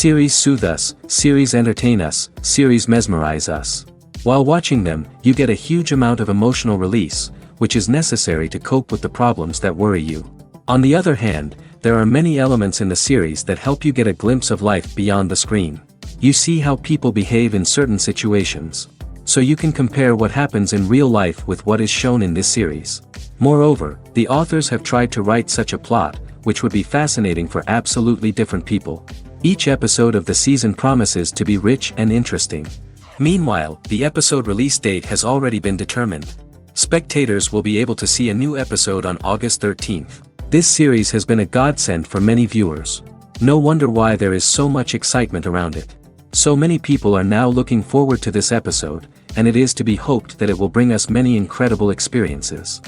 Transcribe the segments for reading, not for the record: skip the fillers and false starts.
Series soothe us, series entertain us, series mesmerize us. While watching them, you get a huge amount of emotional release, which is necessary to cope with the problems that worry you. On the other hand, there are many elements in the series that help you get a glimpse of life beyond the screen. You see how people behave in certain situations. So you can compare what happens in real life with what is shown in this series. Moreover, the authors have tried to write such a plot, which would be fascinating for absolutely different people. Each episode of the season promises to be rich and interesting. Meanwhile, the episode release date has already been determined. Spectators will be able to see a new episode on August 13th. This series has been a godsend for many viewers. No wonder why there is so much excitement around it. So many people are now looking forward to this episode, and it is to be hoped that it will bring us many incredible experiences.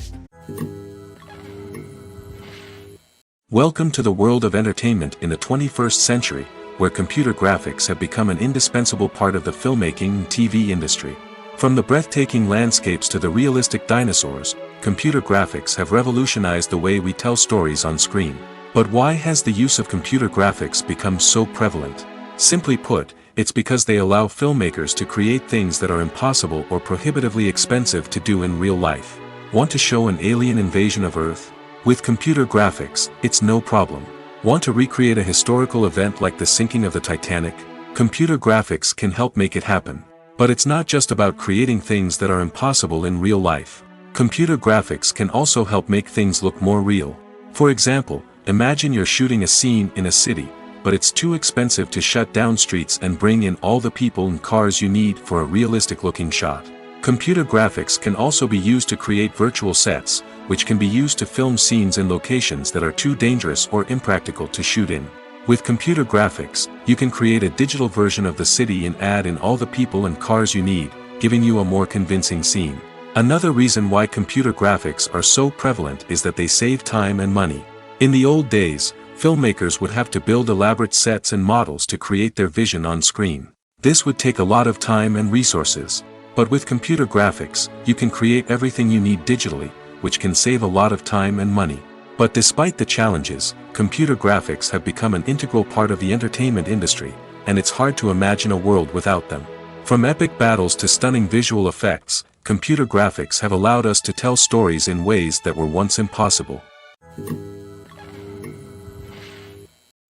Welcome to the world of entertainment in the 21st century, where computer graphics have become an indispensable part of the filmmaking and TV industry. From the breathtaking landscapes to the realistic dinosaurs, computer graphics have revolutionized the way we tell stories on screen. But why has the use of computer graphics become so prevalent? Simply put, it's because they allow filmmakers to create things that are impossible or prohibitively expensive to do in real life. Want to show an alien invasion of Earth? With computer graphics, it's no problem. Want to recreate a historical event like the sinking of the Titanic? Computer graphics can help make it happen. But it's not just about creating things that are impossible in real life. Computer graphics can also help make things look more real. For example, imagine you're shooting a scene in a city, but it's too expensive to shut down streets and bring in all the people and cars you need for a realistic-looking shot. Computer graphics can also be used to create virtual sets, which can be used to film scenes in locations that are too dangerous or impractical to shoot in. With computer graphics, you can create a digital version of the city and add in all the people and cars you need, giving you a more convincing scene. Another reason why computer graphics are so prevalent is that they save time and money. In the old days, filmmakers would have to build elaborate sets and models to create their vision on screen. This would take a lot of time and resources. But with computer graphics, you can create everything you need digitally, which can save a lot of time and money. But despite the challenges, computer graphics have become an integral part of the entertainment industry, and it's hard to imagine a world without them. From epic battles to stunning visual effects, computer graphics have allowed us to tell stories in ways that were once impossible.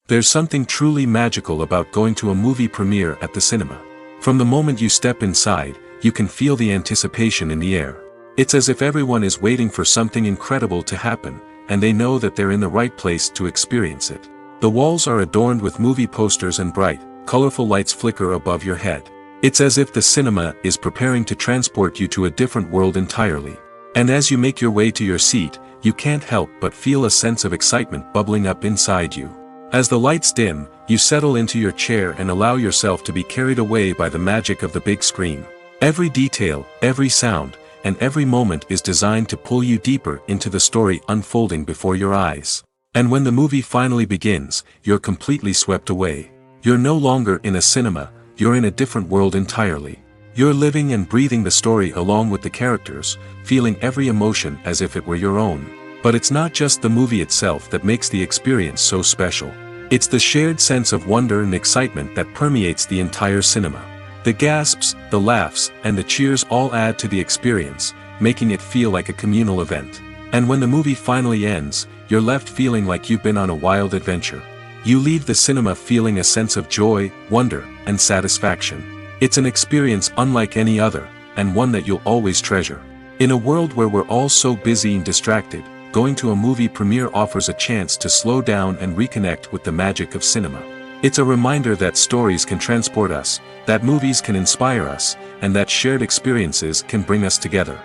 There's something truly magical about going to a movie premiere at the cinema. From the moment you step inside, you can feel the anticipation in the air. It's as if everyone is waiting for something incredible to happen, and they know that they're in the right place to experience it. The walls are adorned with movie posters and bright, colorful lights flicker above your head. It's as if the cinema is preparing to transport you to a different world entirely. And as you make your way to your seat, you can't help but feel a sense of excitement bubbling up inside you. As the lights dim, you settle into your chair and allow yourself to be carried away by the magic of the big screen. Every detail, every sound, and every moment is designed to pull you deeper into the story unfolding before your eyes. And when the movie finally begins, you're completely swept away. You're no longer in a cinema, you're in a different world entirely. You're living and breathing the story along with the characters, feeling every emotion as if it were your own. But it's not just the movie itself that makes the experience so special. It's the shared sense of wonder and excitement that permeates the entire cinema. The gasps, the laughs, and the cheers all add to the experience, making it feel like a communal event. And when the movie finally ends, you're left feeling like you've been on a wild adventure. You leave the cinema feeling a sense of joy, wonder, and satisfaction. It's an experience unlike any other, and one that you'll always treasure. In a world where we're all so busy and distracted, going to a movie premiere offers a chance to slow down and reconnect with the magic of cinema. It's a reminder that stories can transport us, that movies can inspire us, and that shared experiences can bring us together.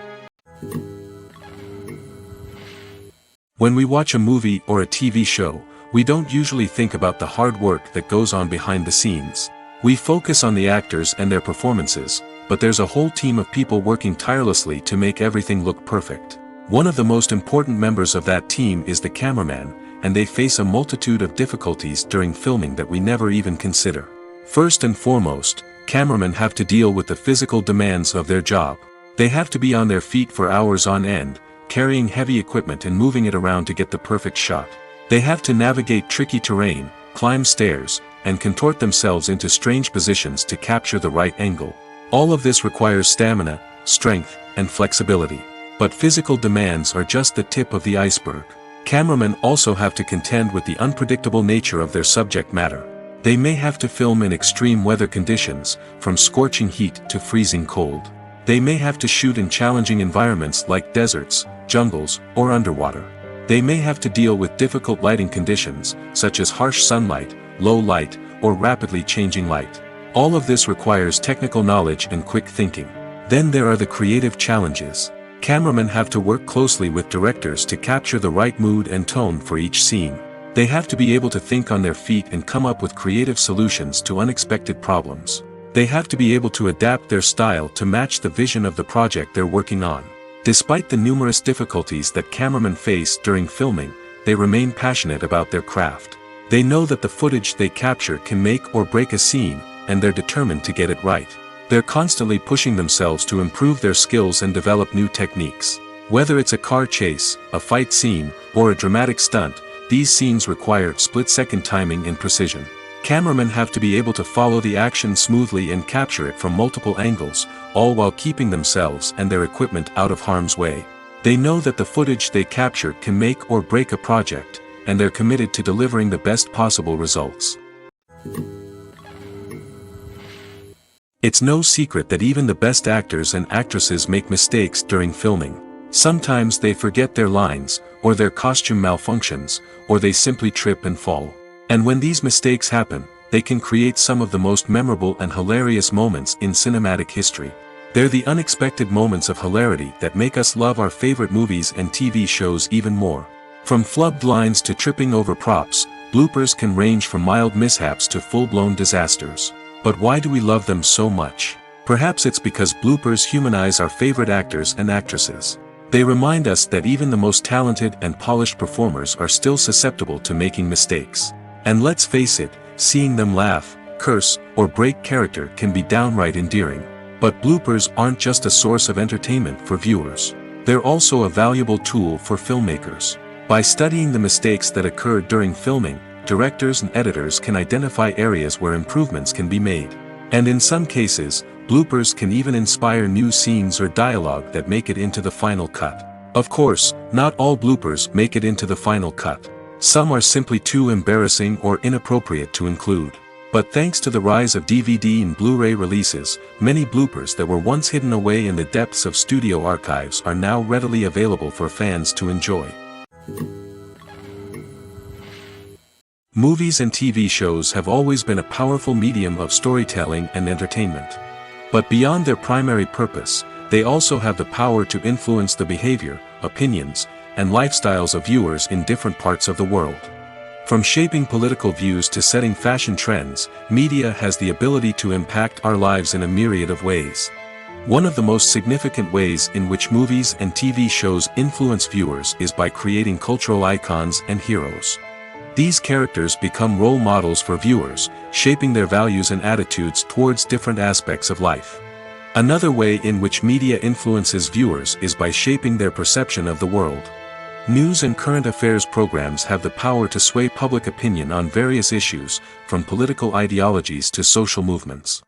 When we watch a movie or a TV show, we don't usually think about the hard work that goes on behind the scenes. We focus on the actors and their performances, but there's a whole team of people working tirelessly to make everything look perfect. One of the most important members of that team is the cameraman, and they face a multitude of difficulties during filming that we never even consider. First and foremost, cameramen have to deal with the physical demands of their job. They have to be on their feet for hours on end, carrying heavy equipment and moving it around to get the perfect shot. They have to navigate tricky terrain, climb stairs, and contort themselves into strange positions to capture the right angle. All of this requires stamina, strength, and flexibility. But physical demands are just the tip of the iceberg. Cameramen also have to contend with the unpredictable nature of their subject matter. They may have to film in extreme weather conditions, from scorching heat to freezing cold. They may have to shoot in challenging environments like deserts, jungles, or underwater. They may have to deal with difficult lighting conditions, such as harsh sunlight, low light, or rapidly changing light. All of this requires technical knowledge and quick thinking. Then there are the creative challenges. Cameramen have to work closely with directors to capture the right mood and tone for each scene. They have to be able to think on their feet and come up with creative solutions to unexpected problems. They have to be able to adapt their style to match the vision of the project they're working on. Despite the numerous difficulties that cameramen face during filming, they remain passionate about their craft. They know that the footage they capture can make or break a scene, and they're determined to get it right. They're constantly pushing themselves to improve their skills and develop new techniques. Whether it's a car chase, a fight scene, or a dramatic stunt, these scenes require split-second timing and precision. Cameramen have to be able to follow the action smoothly and capture it from multiple angles, all while keeping themselves and their equipment out of harm's way. They know that the footage they capture can make or break a project, and they're committed to delivering the best possible results. It's no secret that even the best actors and actresses make mistakes during filming. Sometimes they forget their lines, or their costume malfunctions, or they simply trip and fall. And when these mistakes happen, they can create some of the most memorable and hilarious moments in cinematic history. They're the unexpected moments of hilarity that make us love our favorite movies and TV shows even more. From flubbed lines to tripping over props, bloopers can range from mild mishaps to full-blown disasters. But why do we love them so much? Perhaps it's because bloopers humanize our favorite actors and actresses. They remind us that even the most talented and polished performers are still susceptible to making mistakes. And let's face it, seeing them laugh, curse, or break character can be downright endearing. But bloopers aren't just a source of entertainment for viewers. They're also a valuable tool for filmmakers. By studying the mistakes that occur during filming, directors and editors can identify areas where improvements can be made. And in some cases, bloopers can even inspire new scenes or dialogue that make it into the final cut. Of course, not all bloopers make it into the final cut. Some are simply too embarrassing or inappropriate to include. But thanks to the rise of DVD and Blu-ray releases, many bloopers that were once hidden away in the depths of studio archives are now readily available for fans to enjoy. Movies and TV shows have always been a powerful medium of storytelling and entertainment. But beyond their primary purpose, they also have the power to influence the behavior, opinions, and lifestyles of viewers in different parts of the world. From shaping political views to setting fashion trends, media has the ability to impact our lives in a myriad of ways. One of the most significant ways in which movies and TV shows influence viewers is by creating cultural icons and heroes. These characters become role models for viewers, shaping their values and attitudes towards different aspects of life. Another way in which media influences viewers is by shaping their perception of the world. News and current affairs programs have the power to sway public opinion on various issues, from political ideologies to social movements.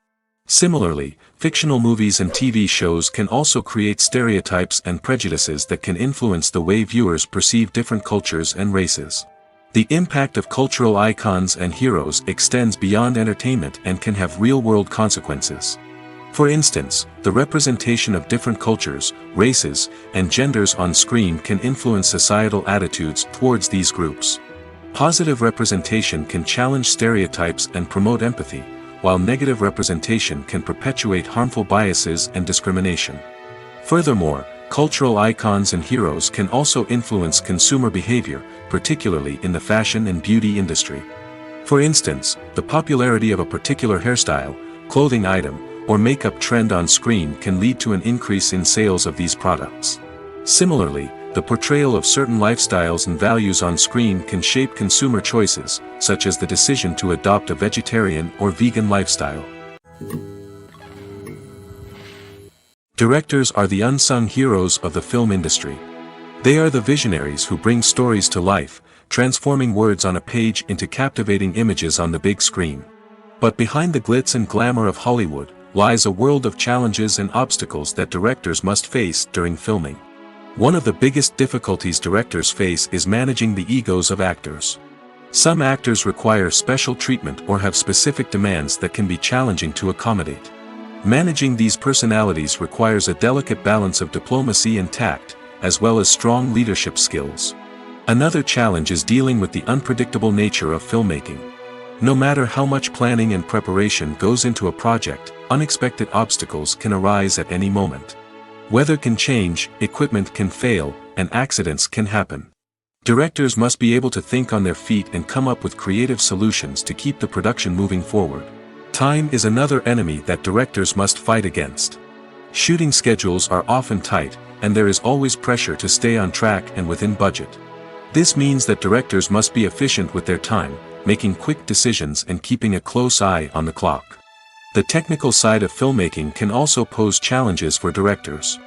Similarly, fictional movies and TV shows can also create stereotypes and prejudices that can influence the way viewers perceive different cultures and races. The impact of cultural icons and heroes extends beyond entertainment and can have real-world consequences. For instance, the representation of different cultures, races, and genders on screen can influence societal attitudes towards these groups. Positive representation can challenge stereotypes and promote empathy, while negative representation can perpetuate harmful biases and discrimination. Furthermore, cultural icons and heroes can also influence consumer behavior, particularly in the fashion and beauty industry. For instance, the popularity of a particular hairstyle, clothing item, or makeup trend on screen can lead to an increase in sales of these products. Similarly, the portrayal of certain lifestyles and values on screen can shape consumer choices, such as the decision to adopt a vegetarian or vegan lifestyle. Directors are the unsung heroes of the film industry. They are the visionaries who bring stories to life, transforming words on a page into captivating images on the big screen. But behind the glitz and glamour of Hollywood lies a world of challenges and obstacles that directors must face during filming. One of the biggest difficulties directors face is managing the egos of actors. Some actors require special treatment or have specific demands that can be challenging to accommodate. Managing these personalities requires a delicate balance of diplomacy and tact, as well as strong leadership skills. Another challenge is dealing with the unpredictable nature of filmmaking. No matter how much planning and preparation goes into a project, unexpected obstacles can arise at any moment. Weather can change, equipment can fail, and accidents can happen. Directors must be able to think on their feet and come up with creative solutions to keep the production moving forward. Time is another enemy that directors must fight against. Shooting schedules are often tight, and there is always pressure to stay on track and within budget. This means that directors must be efficient with their time, making quick decisions and keeping a close eye on the clock. The technical side of filmmaking can also pose challenges for directors.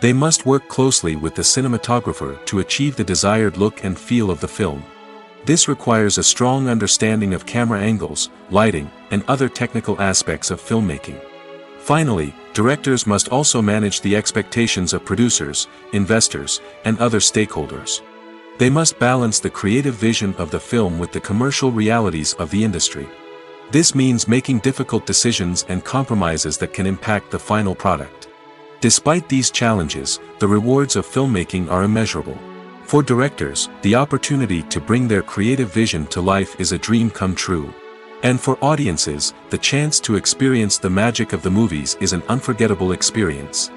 They must work closely with the cinematographer to achieve the desired look and feel of the film. This requires a strong understanding of camera angles, lighting, and other technical aspects of filmmaking. Finally, directors must also manage the expectations of producers, investors, and other stakeholders. They must balance the creative vision of the film with the commercial realities of the industry. This means making difficult decisions and compromises that can impact the final product. Despite these challenges, the rewards of filmmaking are immeasurable. For directors, the opportunity to bring their creative vision to life is a dream come true. And for audiences, the chance to experience the magic of the movies is an unforgettable experience.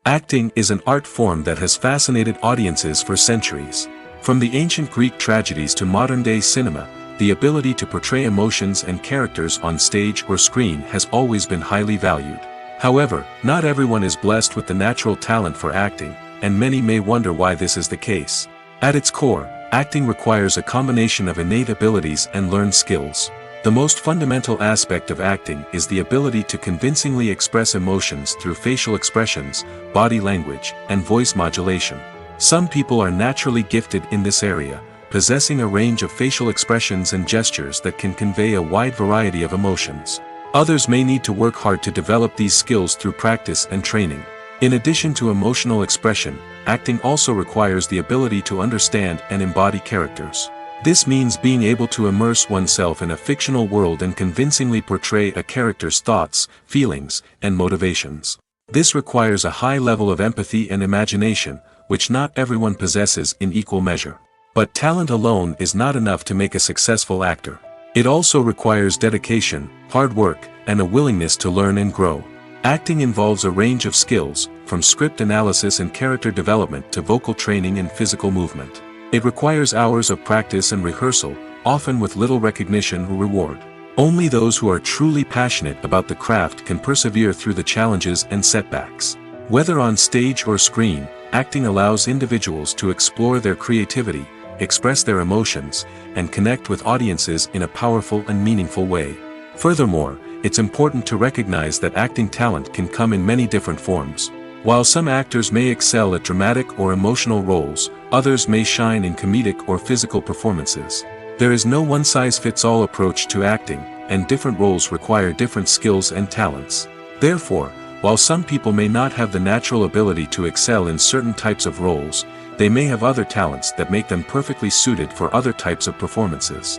Acting is an art form that has fascinated audiences for centuries. From the ancient Greek tragedies to modern-day cinema, the ability to portray emotions and characters on stage or screen has always been highly valued. However, not everyone is blessed with the natural talent for acting, and many may wonder why this is the case. At its core, acting requires a combination of innate abilities and learned skills. The most fundamental aspect of acting is the ability to convincingly express emotions through facial expressions, body language, and voice modulation. Some people are naturally gifted in this area, possessing a range of facial expressions and gestures that can convey a wide variety of emotions. Others may need to work hard to develop these skills through practice and training. In addition to emotional expression, acting also requires the ability to understand and embody characters. This means being able to immerse oneself in a fictional world and convincingly portray a character's thoughts, feelings, and motivations. This requires a high level of empathy and imagination, which not everyone possesses in equal measure. But talent alone is not enough to make a successful actor. It also requires dedication, hard work, and a willingness to learn and grow. Acting involves a range of skills, from script analysis and character development to vocal training and physical movement. It requires hours of practice and rehearsal, often with little recognition or reward. Only those who are truly passionate about the craft can persevere through the challenges and setbacks. Whether on stage or screen, acting allows individuals to explore their creativity, express their emotions, and connect with audiences in a powerful and meaningful way. Furthermore, it's important to recognize that acting talent can come in many different forms. While some actors may excel at dramatic or emotional roles, others may shine in comedic or physical performances. There is no one-size-fits-all approach to acting, and different roles require different skills and talents. Therefore, while some people may not have the natural ability to excel in certain types of roles, they may have other talents that make them perfectly suited for other types of performances.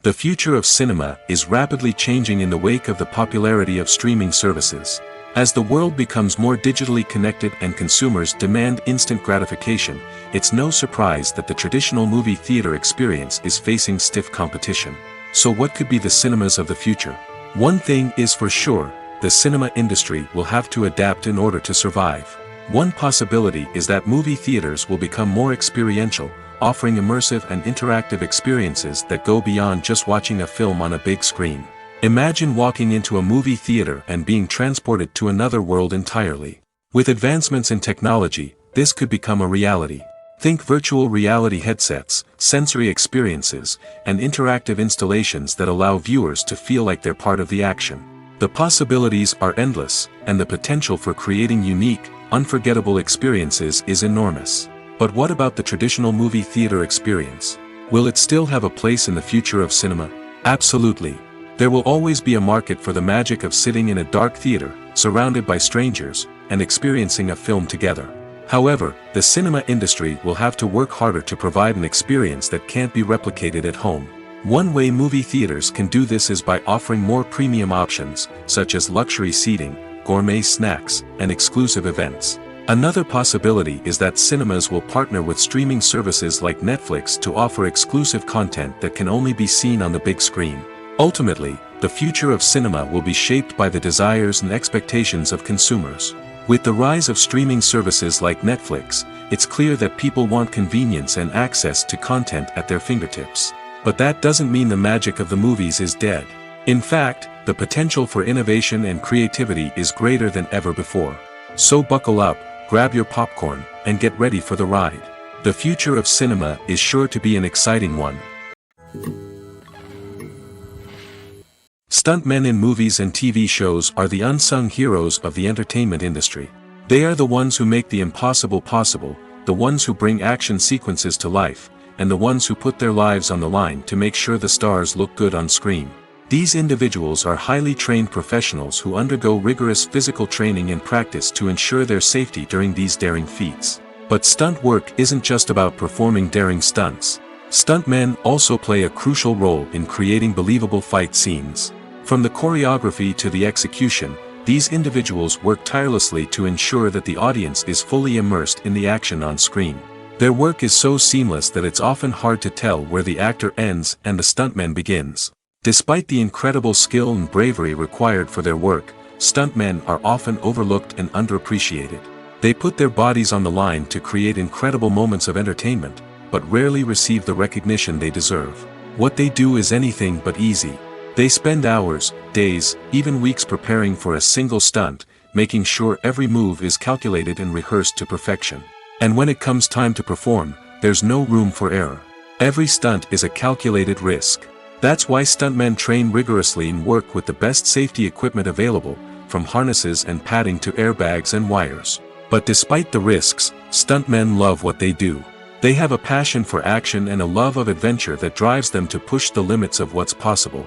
The future of cinema is rapidly changing in the wake of the popularity of streaming services. As the world becomes more digitally connected and consumers demand instant gratification, it's no surprise that the traditional movie theater experience is facing stiff competition. So what could be the cinemas of the future? One thing is for sure, the cinema industry will have to adapt in order to survive. One possibility is that movie theaters will become more experiential, offering immersive and interactive experiences that go beyond just watching a film on a big screen. Imagine walking into a movie theater and being transported to another world entirely. With advancements in technology, this could become a reality. Think virtual reality headsets, sensory experiences, and interactive installations that allow viewers to feel like they're part of the action. The possibilities are endless, and the potential for creating unique, unforgettable experiences is enormous. But what about the traditional movie theater experience? Will it still have a place in the future of cinema? Absolutely. There will always be a market for the magic of sitting in a dark theater, surrounded by strangers, and experiencing a film together. However, the cinema industry will have to work harder to provide an experience that can't be replicated at home. One way movie theaters can do this is by offering more premium options, such as luxury seating, gourmet snacks, and exclusive events. Another possibility is that cinemas will partner with streaming services like Netflix to offer exclusive content that can only be seen on the big screen. Ultimately, the future of cinema will be shaped by the desires and expectations of consumers. With the rise of streaming services like Netflix, it's clear that people want convenience and access to content at their fingertips. But that doesn't mean the magic of the movies is dead. In fact, the potential for innovation and creativity is greater than ever before. So buckle up, grab your popcorn, and get ready for the ride. The future of cinema is sure to be an exciting one. Stuntmen in movies and TV shows are the unsung heroes of the entertainment industry. They are the ones who make the impossible possible, the ones who bring action sequences to life, and the ones who put their lives on the line to make sure the stars look good on screen. These individuals are highly trained professionals who undergo rigorous physical training and practice to ensure their safety during these daring feats. But stunt work isn't just about performing daring stunts. Stuntmen also play a crucial role in creating believable fight scenes. From the choreography to the execution, these individuals work tirelessly to ensure that the audience is fully immersed in the action on screen. Their work is so seamless that it's often hard to tell where the actor ends and the stuntman begins. Despite the incredible skill and bravery required for their work, stuntmen are often overlooked and underappreciated. They put their bodies on the line to create incredible moments of entertainment, but rarely receive the recognition they deserve. What they do is anything but easy. They spend hours, days, even weeks preparing for a single stunt, making sure every move is calculated and rehearsed to perfection. And when it comes time to perform, there's no room for error. Every stunt is a calculated risk. That's why stuntmen train rigorously and work with the best safety equipment available, from harnesses and padding to airbags and wires. But despite the risks, stuntmen love what they do. They have a passion for action and a love of adventure that drives them to push the limits of what's possible.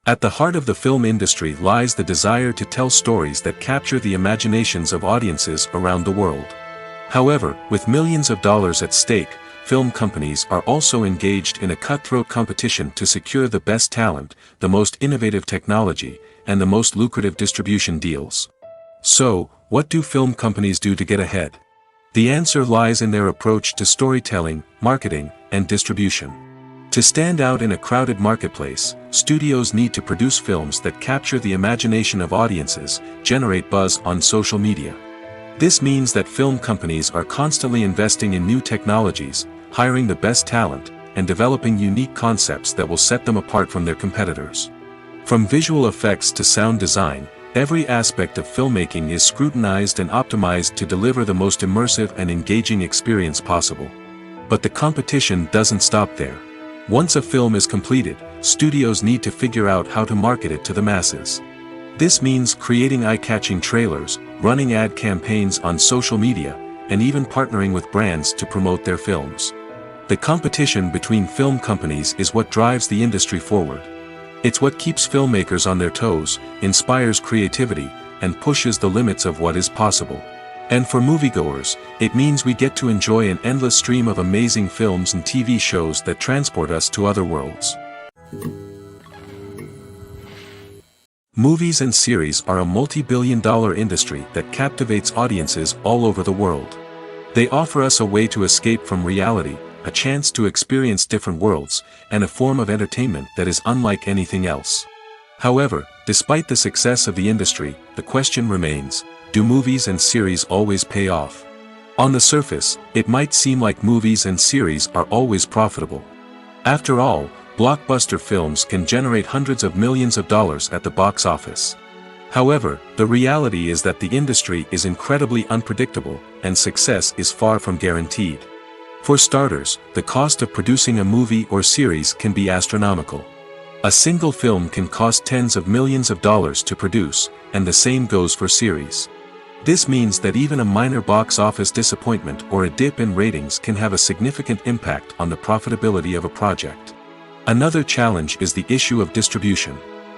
At the heart of the film industry lies the desire to tell stories that capture the imaginations of audiences around the world. However, with millions of dollars at stake, film companies are also engaged in a cutthroat competition to secure the best talent, the most innovative technology, and the most lucrative distribution deals. So, what do film companies do to get ahead? The answer lies in their approach to storytelling, marketing, and distribution. To stand out in a crowded marketplace, studios need to produce films that capture the imagination of audiences, generate buzz on social media. This means that film companies are constantly investing in new technologies, hiring the best talent, and developing unique concepts that will set them apart from their competitors. From visual effects to sound design, every aspect of filmmaking is scrutinized and optimized to deliver the most immersive and engaging experience possible. But the competition doesn't stop there. Once a film is completed, studios need to figure out how to market it to the masses. This means creating eye-catching trailers, running ad campaigns on social media, and even partnering with brands to promote their films. The competition between film companies is what drives the industry forward. It's what keeps filmmakers on their toes, inspires creativity, and pushes the limits of what is possible. And for moviegoers, it means we get to enjoy an endless stream of amazing films and TV shows that transport us to other worlds. Movies and series are a multi-billion-dollar industry that captivates audiences all over the world. They offer us a way to escape from reality, a chance to experience different worlds, and a form of entertainment that is unlike anything else. However, despite the success of the industry, the question remains, do movies and series always pay off? On the surface, it might seem like movies and series are always profitable. After all, blockbuster films can generate hundreds of millions of dollars at the box office. However, the reality is that the industry is incredibly unpredictable, and success is far from guaranteed. For starters, the cost of producing a movie or series can be astronomical. A single film can cost tens of millions of dollars to produce, and the same goes for series. This means that even a minor box office disappointment or a dip in ratings can have a significant impact on the profitability of a project. Another challenge is the issue of distribution.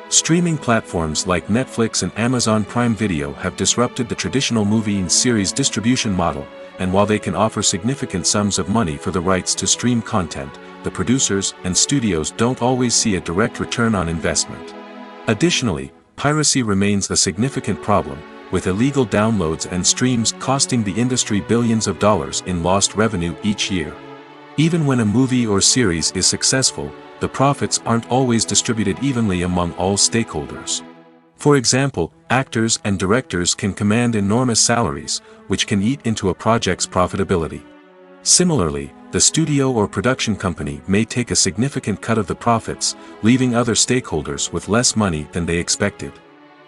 Streaming platforms like Netflix and Amazon Prime Video have disrupted the traditional movie and series distribution model, and while they can offer significant sums of money for the rights to stream content, the producers and studios don't always see a direct return on investment. Additionally, piracy remains a significant problem, with illegal downloads and streams costing the industry billions of dollars in lost revenue each year. Even when a movie or series is successful, the profits aren't always distributed evenly among all stakeholders. For example, actors and directors can command enormous salaries, which can eat into a project's profitability. Similarly, the studio or production company may take a significant cut of the profits, leaving other stakeholders with less money than they expected.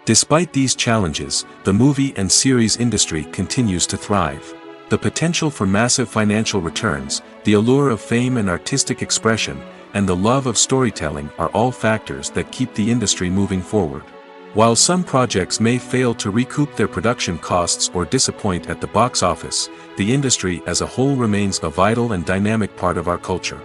Despite these challenges, the movie and series industry continues to thrive. The potential for massive financial returns, the allure of fame and artistic expression, and the love of storytelling are all factors that keep the industry moving forward. While some projects may fail to recoup their production costs or disappoint at the box office, the industry as a whole remains a vital and dynamic part of our culture.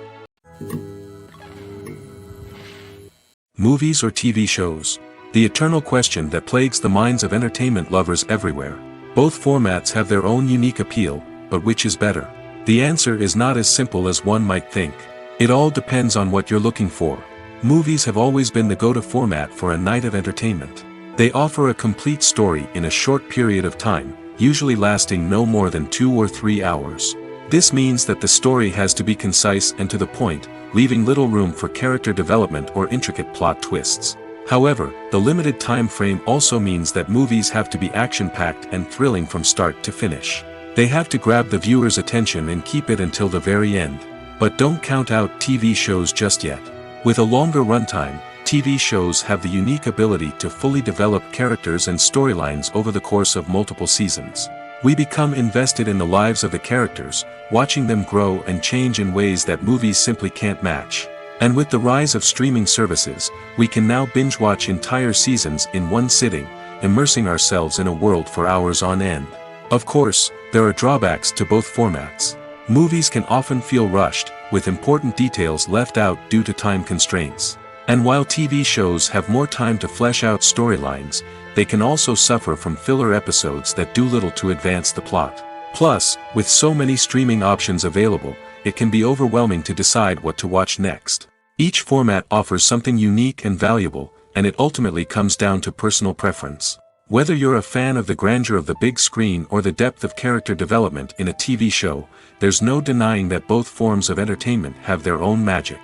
Movies or TV shows? The eternal question that plagues the minds of entertainment lovers everywhere. Both formats have their own unique appeal, but which is better? The answer is not as simple as one might think. It all depends on what you're looking for. Movies have always been the go-to format for a night of entertainment. They offer a complete story in a short period of time, usually lasting no more than 2 or 3 hours. This means that the story has to be concise and to the point, leaving little room for character development or intricate plot twists. However, the limited time frame also means that movies have to be action-packed and thrilling from start to finish. They have to grab the viewer's attention and keep it until the very end. But don't count out TV shows just yet. With a longer runtime, TV shows have the unique ability to fully develop characters and storylines over the course of multiple seasons. We become invested in the lives of the characters, watching them grow and change in ways that movies simply can't match. And with the rise of streaming services, we can now binge-watch entire seasons in one sitting, immersing ourselves in a world for hours on end. Of course, there are drawbacks to both formats. Movies can often feel rushed, with important details left out due to time constraints. And while TV shows have more time to flesh out storylines, they can also suffer from filler episodes that do little to advance the plot. Plus, with so many streaming options available, it can be overwhelming to decide what to watch next. Each format offers something unique and valuable, and it ultimately comes down to personal preference. Whether you're a fan of the grandeur of the big screen or the depth of character development in a TV show, there's no denying that both forms of entertainment have their own magic.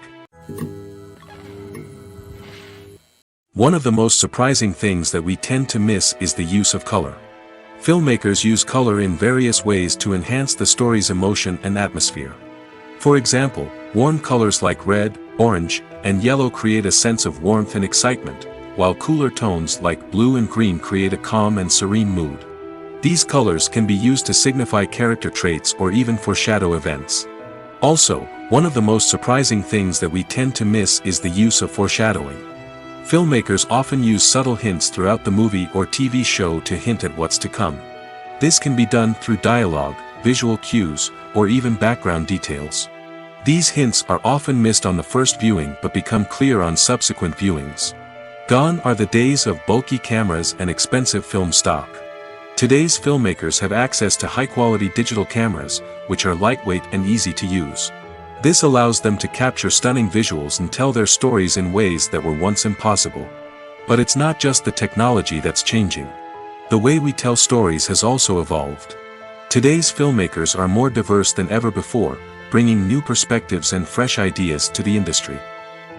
One of the most surprising things that we tend to miss is the use of color. Filmmakers use color in various ways to enhance the story's emotion and atmosphere. For example, warm colors like red, orange, and yellow create a sense of warmth and excitement, while cooler tones like blue and green create a calm and serene mood. These colors can be used to signify character traits or even foreshadow events. Also, one of the most surprising things that we tend to miss is the use of foreshadowing. Filmmakers often use subtle hints throughout the movie or TV show to hint at what's to come. This can be done through dialogue, visual cues, or even background details. These hints are often missed on the first viewing but become clear on subsequent viewings. Gone are the days of bulky cameras and expensive film stock. Today's filmmakers have access to high-quality digital cameras, which are lightweight and easy to use. This allows them to capture stunning visuals and tell their stories in ways that were once impossible. But it's not just the technology that's changing. The way we tell stories has also evolved. Today's filmmakers are more diverse than ever before, bringing new perspectives and fresh ideas to the industry.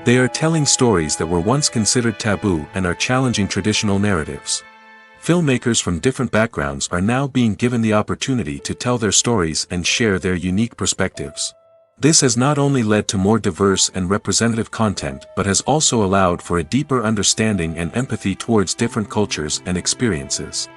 They are telling stories that were once considered taboo and are challenging traditional narratives. Filmmakers from different backgrounds are now being given the opportunity to tell their stories and share their unique perspectives. This has not only led to more diverse and representative content but has also allowed for a deeper understanding and empathy towards different cultures and experiences.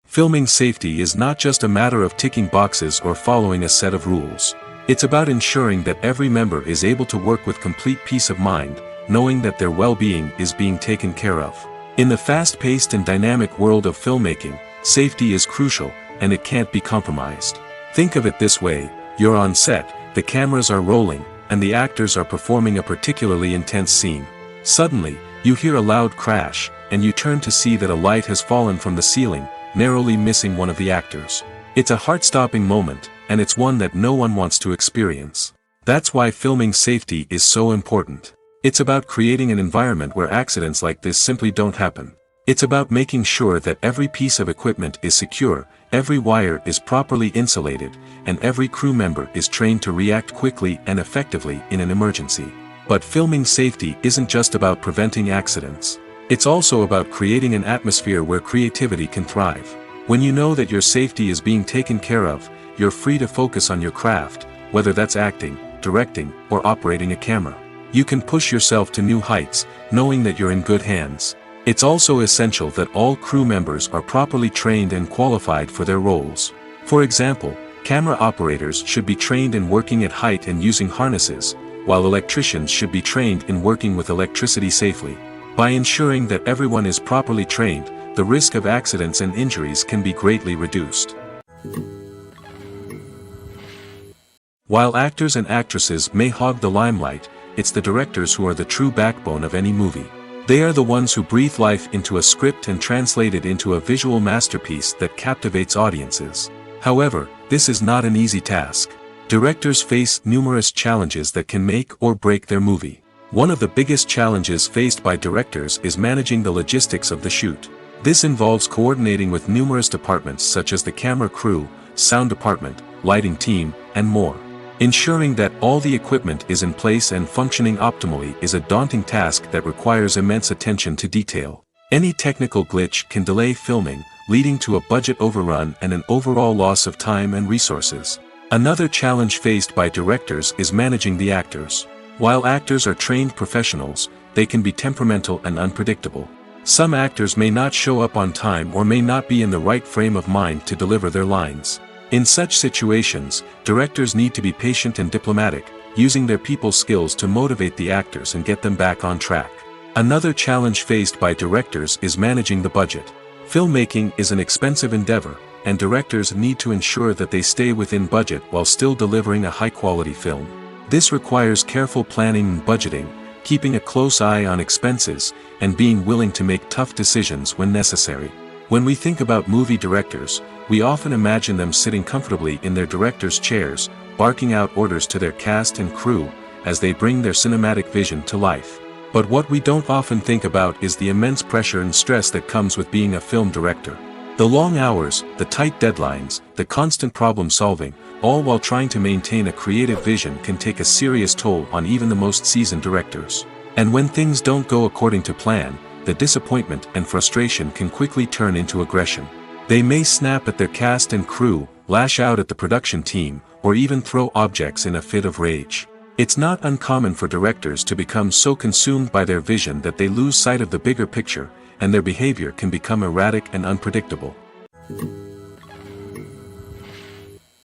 Filming safety is not just a matter of ticking boxes or following a set of rules. It's about ensuring that every member is able to work with complete peace of mind, knowing that their well-being is being taken care of. In the fast-paced and dynamic world of filmmaking, safety is crucial, and it can't be compromised. Think of it this way: you're on set, the cameras are rolling, and the actors are performing a particularly intense scene. Suddenly, you hear a loud crash, and you turn to see that a light has fallen from the ceiling, narrowly missing one of the actors. It's a heart-stopping moment, and it's one that no one wants to experience. That's why filming safety is so important. It's about creating an environment where accidents like this simply don't happen. It's about making sure that every piece of equipment is secure, every wire is properly insulated, and every crew member is trained to react quickly and effectively in an emergency. But filming safety isn't just about preventing accidents. It's also about creating an atmosphere where creativity can thrive. When you know that your safety is being taken care of, you're free to focus on your craft, whether that's acting, directing, or operating a camera. You can push yourself to new heights, knowing that you're in good hands. It's also essential that all crew members are properly trained and qualified for their roles. For example, camera operators should be trained in working at height and using harnesses, while electricians should be trained in working with electricity safely. By ensuring that everyone is properly trained, the risk of accidents and injuries can be greatly reduced. While actors and actresses may hog the limelight, it's the directors who are the true backbone of any movie. They are the ones who breathe life into a script and translate it into a visual masterpiece that captivates audiences. However, this is not an easy task. Directors face numerous challenges that can make or break their movie. One of the biggest challenges faced by directors is managing the logistics of the shoot. This involves coordinating with numerous departments such as the camera crew, sound department, lighting team, and more. Ensuring that all the equipment is in place and functioning optimally is a daunting task that requires immense attention to detail. Any technical glitch can delay filming, leading to a budget overrun and an overall loss of time and resources. Another challenge faced by directors is managing the actors. While actors are trained professionals, they can be temperamental and unpredictable. Some actors may not show up on time or may not be in the right frame of mind to deliver their lines. In such situations, directors need to be patient and diplomatic, using their people skills to motivate the actors and get them back on track. Another challenge faced by directors is managing the budget. Filmmaking is an expensive endeavor, and directors need to ensure that they stay within budget while still delivering a high-quality film. This requires careful planning and budgeting, keeping a close eye on expenses, and being willing to make tough decisions when necessary. When we think about movie directors, we often imagine them sitting comfortably in their director's chairs, barking out orders to their cast and crew, as they bring their cinematic vision to life. But what we don't often think about is the immense pressure and stress that comes with being a film director. The long hours, the tight deadlines, the constant problem solving, all while trying to maintain a creative vision can take a serious toll on even the most seasoned directors. And when things don't go according to plan, the disappointment and frustration can quickly turn into aggression. They may snap at their cast and crew, lash out at the production team, or even throw objects in a fit of rage. It's not uncommon for directors to become so consumed by their vision that they lose sight of the bigger picture, and their behavior can become erratic and unpredictable.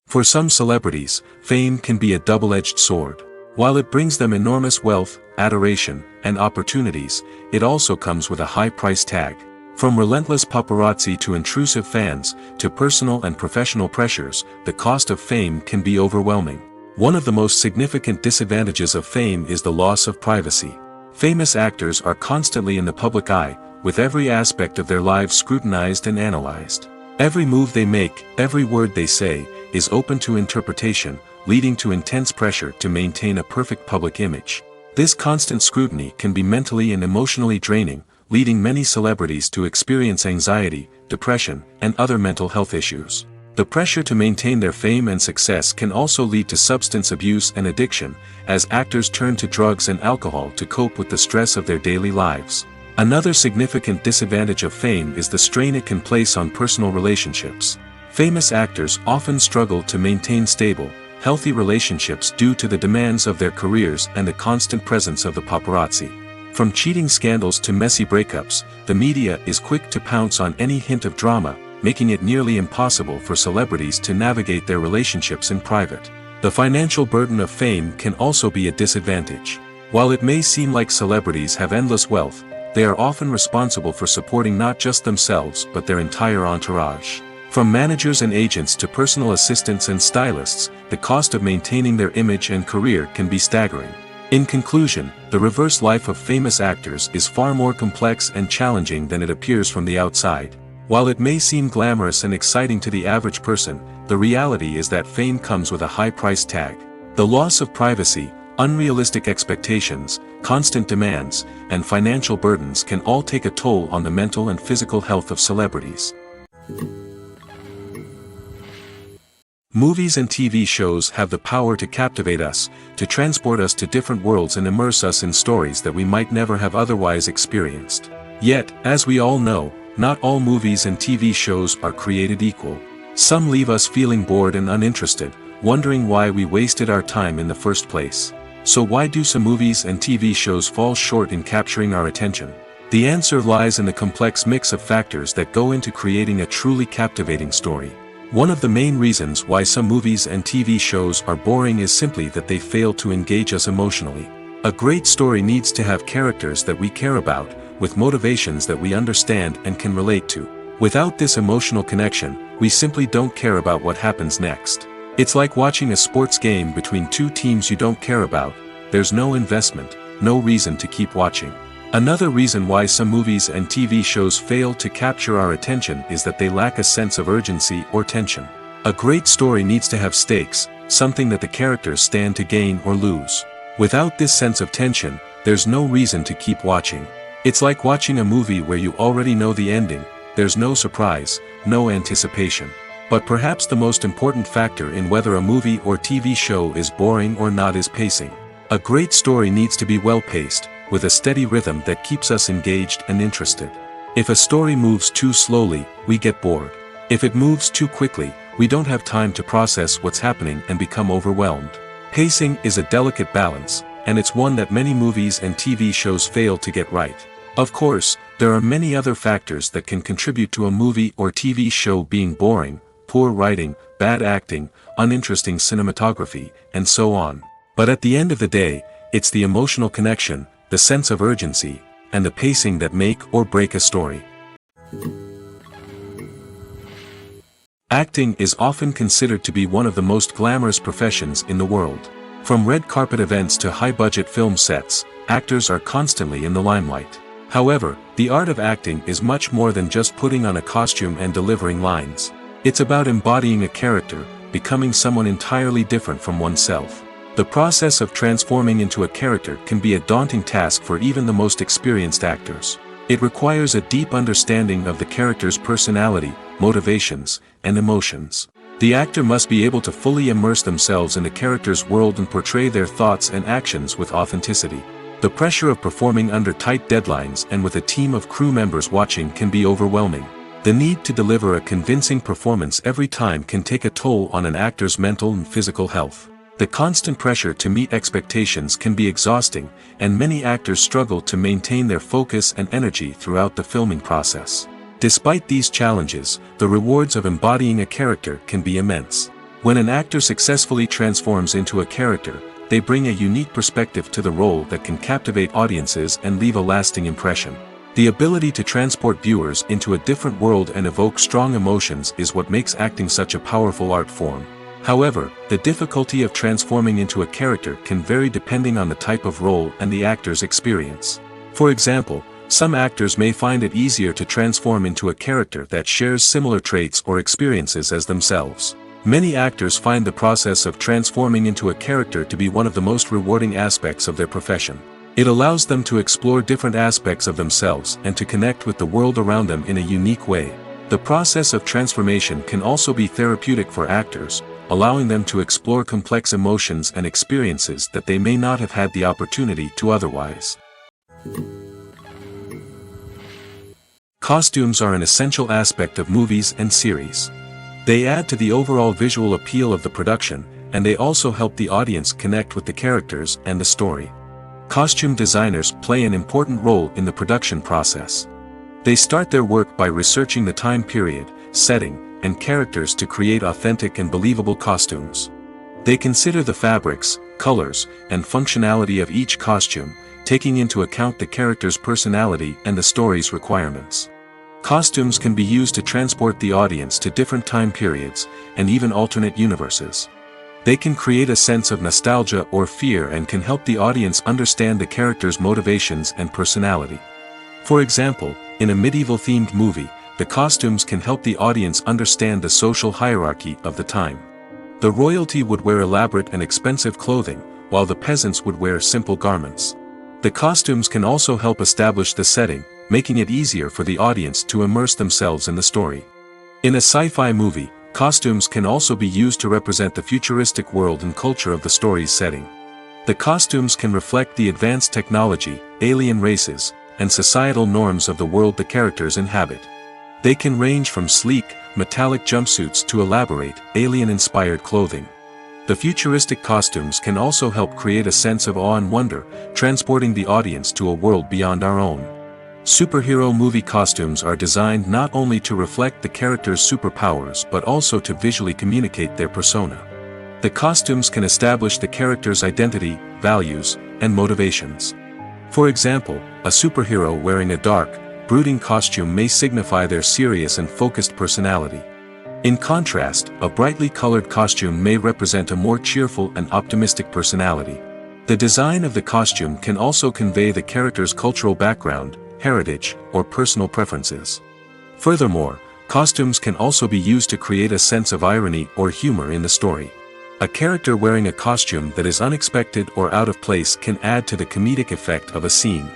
For some celebrities, fame can be a double-edged sword. While it brings them enormous wealth, adoration, and opportunities, it also comes with a high price tag. From relentless paparazzi to intrusive fans, to personal and professional pressures, the cost of fame can be overwhelming. One of the most significant disadvantages of fame is the loss of privacy. Famous actors are constantly in the public eye, with every aspect of their lives scrutinized and analyzed. Every move they make, every word they say, is open to interpretation, leading to intense pressure to maintain a perfect public image. This constant scrutiny can be mentally and emotionally draining, leading many celebrities to experience anxiety, depression, and other mental health issues. The pressure to maintain their fame and success can also lead to substance abuse and addiction, as actors turn to drugs and alcohol to cope with the stress of their daily lives. Another significant disadvantage of fame is the strain it can place on personal relationships. Famous actors often struggle to maintain stable, healthy relationships due to the demands of their careers and the constant presence of the paparazzi. From cheating scandals to messy breakups, the media is quick to pounce on any hint of drama, making it nearly impossible for celebrities to navigate their relationships in private. The financial burden of fame can also be a disadvantage. While it may seem like celebrities have endless wealth, they are often responsible for supporting not just themselves but their entire entourage. From managers and agents to personal assistants and stylists, the cost of maintaining their image and career can be staggering. In conclusion, the reverse life of famous actors is far more complex and challenging than it appears from the outside. While it may seem glamorous and exciting to the average person, the reality is that fame comes with a high price tag. The loss of privacy, unrealistic expectations, constant demands, and financial burdens can all take a toll on the mental and physical health of celebrities. Movies and TV shows have the power to captivate us, to transport us to different worlds and immerse us in stories that we might never have otherwise experienced. Yet, as we all know, not all movies and TV shows are created equal. Some leave us feeling bored and uninterested, wondering why we wasted our time in the first place. So why do some movies and TV shows fall short in capturing our attention? The answer lies in the complex mix of factors that go into creating a truly captivating story. One of the main reasons why some movies and TV shows are boring is simply that they fail to engage us emotionally. A great story needs to have characters that we care about, with motivations that we understand and can relate to. Without this emotional connection, we simply don't care about what happens next. It's like watching a sports game between two teams you don't care about. There's no investment, no reason to keep watching. Another reason why some movies and TV shows fail to capture our attention is that they lack a sense of urgency or tension. A great story needs to have stakes, something that the characters stand to gain or lose. Without this sense of tension, there's no reason to keep watching. It's like watching a movie where you already know the ending. There's no surprise, no anticipation. But perhaps the most important factor in whether a movie or TV show is boring or not is pacing. A great story needs to be well-paced, with a steady rhythm that keeps us engaged and interested. If a story moves too slowly, we get bored. If it moves too quickly, we don't have time to process what's happening and become overwhelmed. Pacing is a delicate balance, and it's one that many movies and TV shows fail to get right. Of course, there are many other factors that can contribute to a movie or TV show being boring: poor writing, bad acting, uninteresting cinematography, and so on. But at the end of the day, it's the emotional connection, the sense of urgency, and the pacing that make or break a story. Acting is often considered to be one of the most glamorous professions in the world. From red carpet events to high-budget film sets, actors are constantly in the limelight. However, the art of acting is much more than just putting on a costume and delivering lines. It's about embodying a character, becoming someone entirely different from oneself. The process of transforming into a character can be a daunting task for even the most experienced actors. It requires a deep understanding of the character's personality, motivations, and emotions. The actor must be able to fully immerse themselves in the character's world and portray their thoughts and actions with authenticity. The pressure of performing under tight deadlines and with a team of crew members watching can be overwhelming. The need to deliver a convincing performance every time can take a toll on an actor's mental and physical health. The constant pressure to meet expectations can be exhausting, and many actors struggle to maintain their focus and energy throughout the filming process. Despite these challenges, the rewards of embodying a character can be immense. When an actor successfully transforms into a character, they bring a unique perspective to the role that can captivate audiences and leave a lasting impression. The ability to transport viewers into a different world and evoke strong emotions is what makes acting such a powerful art form. However, the difficulty of transforming into a character can vary depending on the type of role and the actor's experience. For example, some actors may find it easier to transform into a character that shares similar traits or experiences as themselves. Many actors find the process of transforming into a character to be one of the most rewarding aspects of their profession. It allows them to explore different aspects of themselves and to connect with the world around them in a unique way. The process of transformation can also be therapeutic for actors, allowing them to explore complex emotions and experiences that they may not have had the opportunity to otherwise. Costumes are an essential aspect of movies and series. They add to the overall visual appeal of the production, and they also help the audience connect with the characters and the story. Costume designers play an important role in the production process. They start their work by researching the time period, setting, and characters to create authentic and believable costumes. They consider the fabrics, colors, and functionality of each costume, taking into account the character's personality and the story's requirements. Costumes can be used to transport the audience to different time periods, and even alternate universes. They can create a sense of nostalgia or fear and can help the audience understand the character's motivations and personality. For example, in a medieval-themed movie, the costumes can help the audience understand the social hierarchy of the time. The royalty would wear elaborate and expensive clothing, while the peasants would wear simple garments. The costumes can also help establish the setting, making it easier for the audience to immerse themselves in the story. In a sci-fi movie, costumes can also be used to represent the futuristic world and culture of the story's setting. The costumes can reflect the advanced technology, alien races, and societal norms of the world the characters inhabit. They can range from sleek, metallic jumpsuits to elaborate, alien-inspired clothing. The futuristic costumes can also help create a sense of awe and wonder, transporting the audience to a world beyond our own. Superhero movie costumes are designed not only to reflect the character's superpowers but also to visually communicate their persona. The costumes can establish the character's identity, values, and motivations. For example, a superhero wearing a dark, brooding costume may signify their serious and focused personality. In contrast, a brightly colored costume may represent a more cheerful and optimistic personality. The design of the costume can also convey the character's cultural background, heritage, or personal preferences. Furthermore, costumes can also be used to create a sense of irony or humor in the story. A character wearing a costume that is unexpected or out of place can add to the comedic effect of a scene.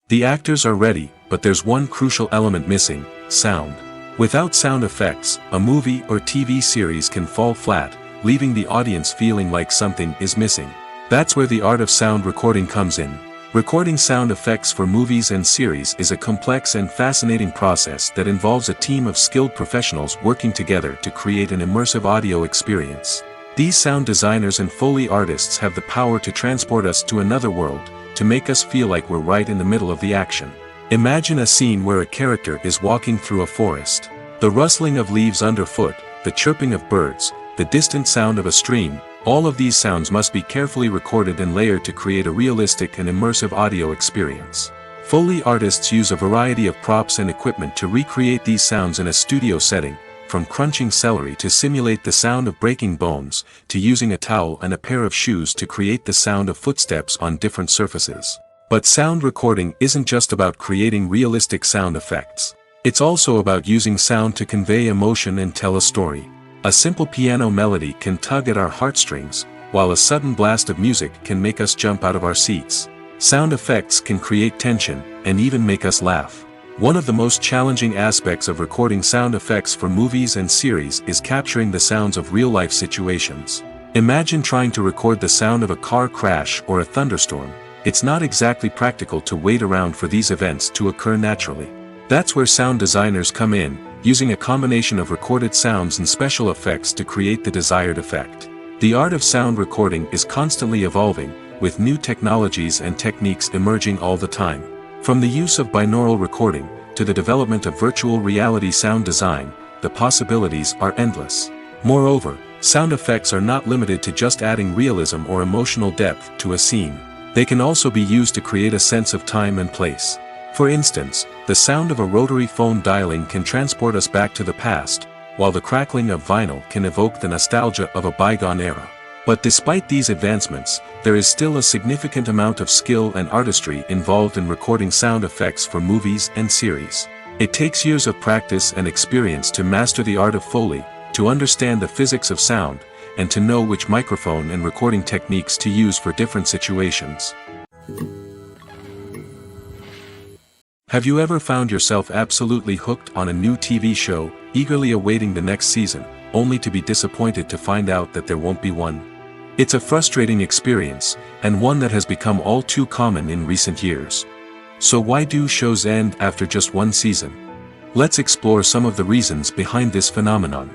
The actors are ready, but there's one crucial element missing: sound. Without sound effects, a movie or TV series can fall flat, leaving the audience feeling like something is missing. That's where the art of sound recording comes in. Recording sound effects for movies and series is a complex and fascinating process that involves a team of skilled professionals working together to create an immersive audio experience. These sound designers and Foley artists have the power to transport us to another world, to make us feel like we're right in the middle of the action. Imagine a scene where a character is walking through a forest. The rustling of leaves underfoot, the chirping of birds, the distant sound of a stream, all of these sounds must be carefully recorded and layered to create a realistic and immersive audio experience. Foley artists use a variety of props and equipment to recreate these sounds in a studio setting, from crunching celery to simulate the sound of breaking bones, to using a towel and a pair of shoes to create the sound of footsteps on different surfaces. But sound recording isn't just about creating realistic sound effects. It's also about using sound to convey emotion and tell a story. A simple piano melody can tug at our heartstrings, while a sudden blast of music can make us jump out of our seats. Sound effects can create tension, and even make us laugh. One of the most challenging aspects of recording sound effects for movies and series is capturing the sounds of real-life situations. Imagine trying to record the sound of a car crash or a thunderstorm. It's not exactly practical to wait around for these events to occur naturally. That's where sound designers come in, using a combination of recorded sounds and special effects to create the desired effect. The art of sound recording is constantly evolving, with new technologies and techniques emerging all the time. From the use of binaural recording, to the development of virtual reality sound design, the possibilities are endless. Moreover, sound effects are not limited to just adding realism or emotional depth to a scene. They can also be used to create a sense of time and place. For instance, the sound of a rotary phone dialing can transport us back to the past, while the crackling of vinyl can evoke the nostalgia of a bygone era. But despite these advancements, there is still a significant amount of skill and artistry involved in recording sound effects for movies and series. It takes years of practice and experience to master the art of Foley, to understand the physics of sound, and to know which microphone and recording techniques to use for different situations. Have you ever found yourself absolutely hooked on a new TV show, eagerly awaiting the next season, only to be disappointed to find out that there won't be one? It's a frustrating experience, and one that has become all too common in recent years. So why do shows end after just one season? Let's explore some of the reasons behind this phenomenon.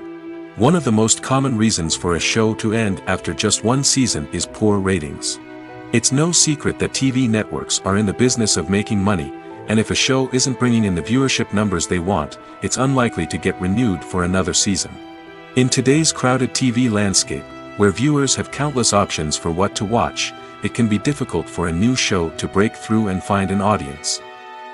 One of the most common reasons for a show to end after just one season is poor ratings. It's no secret that TV networks are in the business of making money, and if a show isn't bringing in the viewership numbers they want, it's unlikely to get renewed for another season. In today's crowded TV landscape, where viewers have countless options for what to watch, it can be difficult for a new show to break through and find an audience.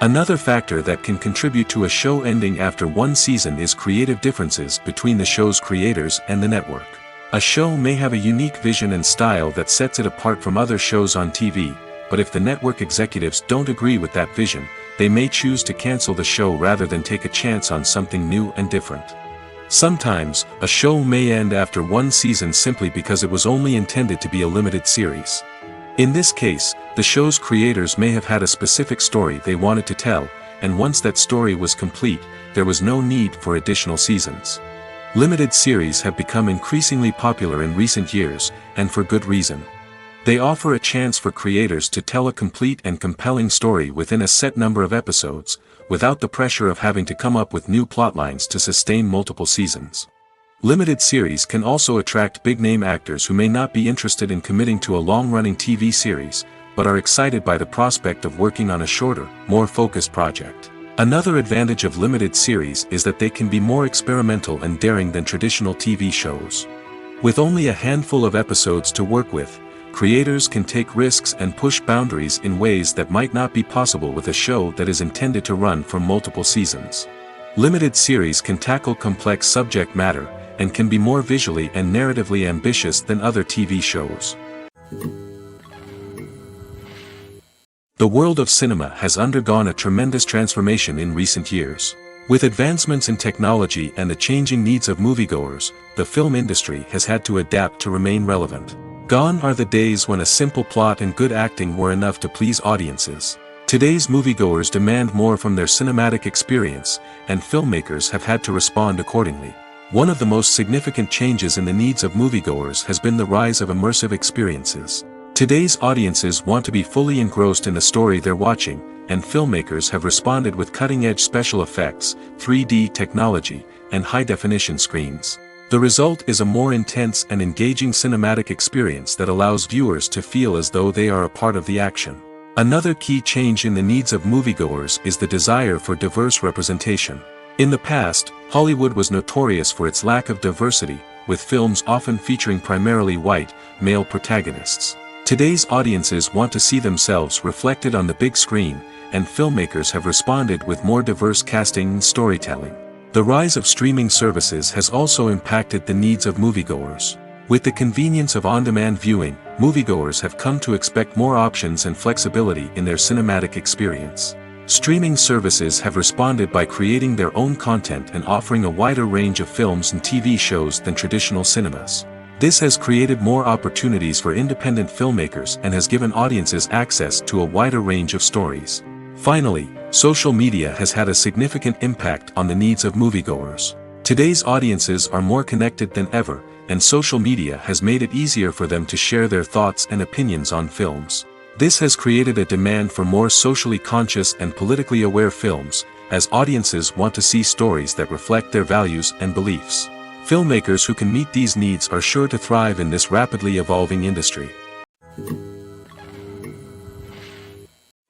Another factor that can contribute to a show ending after one season is creative differences between the show's creators and the network. A show may have a unique vision and style that sets it apart from other shows on TV, but if the network executives don't agree with that vision, they may choose to cancel the show rather than take a chance on something new and different. Sometimes, a show may end after one season simply because it was only intended to be a limited series. In this case, the show's creators may have had a specific story they wanted to tell, and once that story was complete, there was no need for additional seasons. Limited series have become increasingly popular in recent years, and for good reason. They offer a chance for creators to tell a complete and compelling story within a set number of episodes, without the pressure of having to come up with new plotlines to sustain multiple seasons. Limited series can also attract big-name actors who may not be interested in committing to a long-running TV series, but are excited by the prospect of working on a shorter, more focused project. Another advantage of limited series is that they can be more experimental and daring than traditional TV shows. With only a handful of episodes to work with, creators can take risks and push boundaries in ways that might not be possible with a show that is intended to run for multiple seasons. Limited series can tackle complex subject matter, and can be more visually and narratively ambitious than other TV shows. The world of cinema has undergone a tremendous transformation in recent years. With advancements in technology and the changing needs of moviegoers, the film industry has had to adapt to remain relevant. Gone are the days when a simple plot and good acting were enough to please audiences. Today's moviegoers demand more from their cinematic experience, and filmmakers have had to respond accordingly. One of the most significant changes in the needs of moviegoers has been the rise of immersive experiences. Today's audiences want to be fully engrossed in the story they're watching, and filmmakers have responded with cutting-edge special effects, 3D technology, and high-definition screens. The result is a more intense and engaging cinematic experience that allows viewers to feel as though they are a part of the action. Another key change in the needs of moviegoers is the desire for diverse representation. In the past, Hollywood was notorious for its lack of diversity, with films often featuring primarily white, male protagonists. Today's audiences want to see themselves reflected on the big screen, and filmmakers have responded with more diverse casting and storytelling. The rise of streaming services has also impacted the needs of moviegoers. With the convenience of on-demand viewing, moviegoers have come to expect more options and flexibility in their cinematic experience. Streaming services have responded by creating their own content and offering a wider range of films and TV shows than traditional cinemas. This has created more opportunities for independent filmmakers and has given audiences access to a wider range of stories. Finally, social media has had a significant impact on the needs of moviegoers. Today's audiences are more connected than ever, and social media has made it easier for them to share their thoughts and opinions on films. This has created a demand for more socially conscious and politically aware films, as audiences want to see stories that reflect their values and beliefs. Filmmakers who can meet these needs are sure to thrive in this rapidly evolving industry.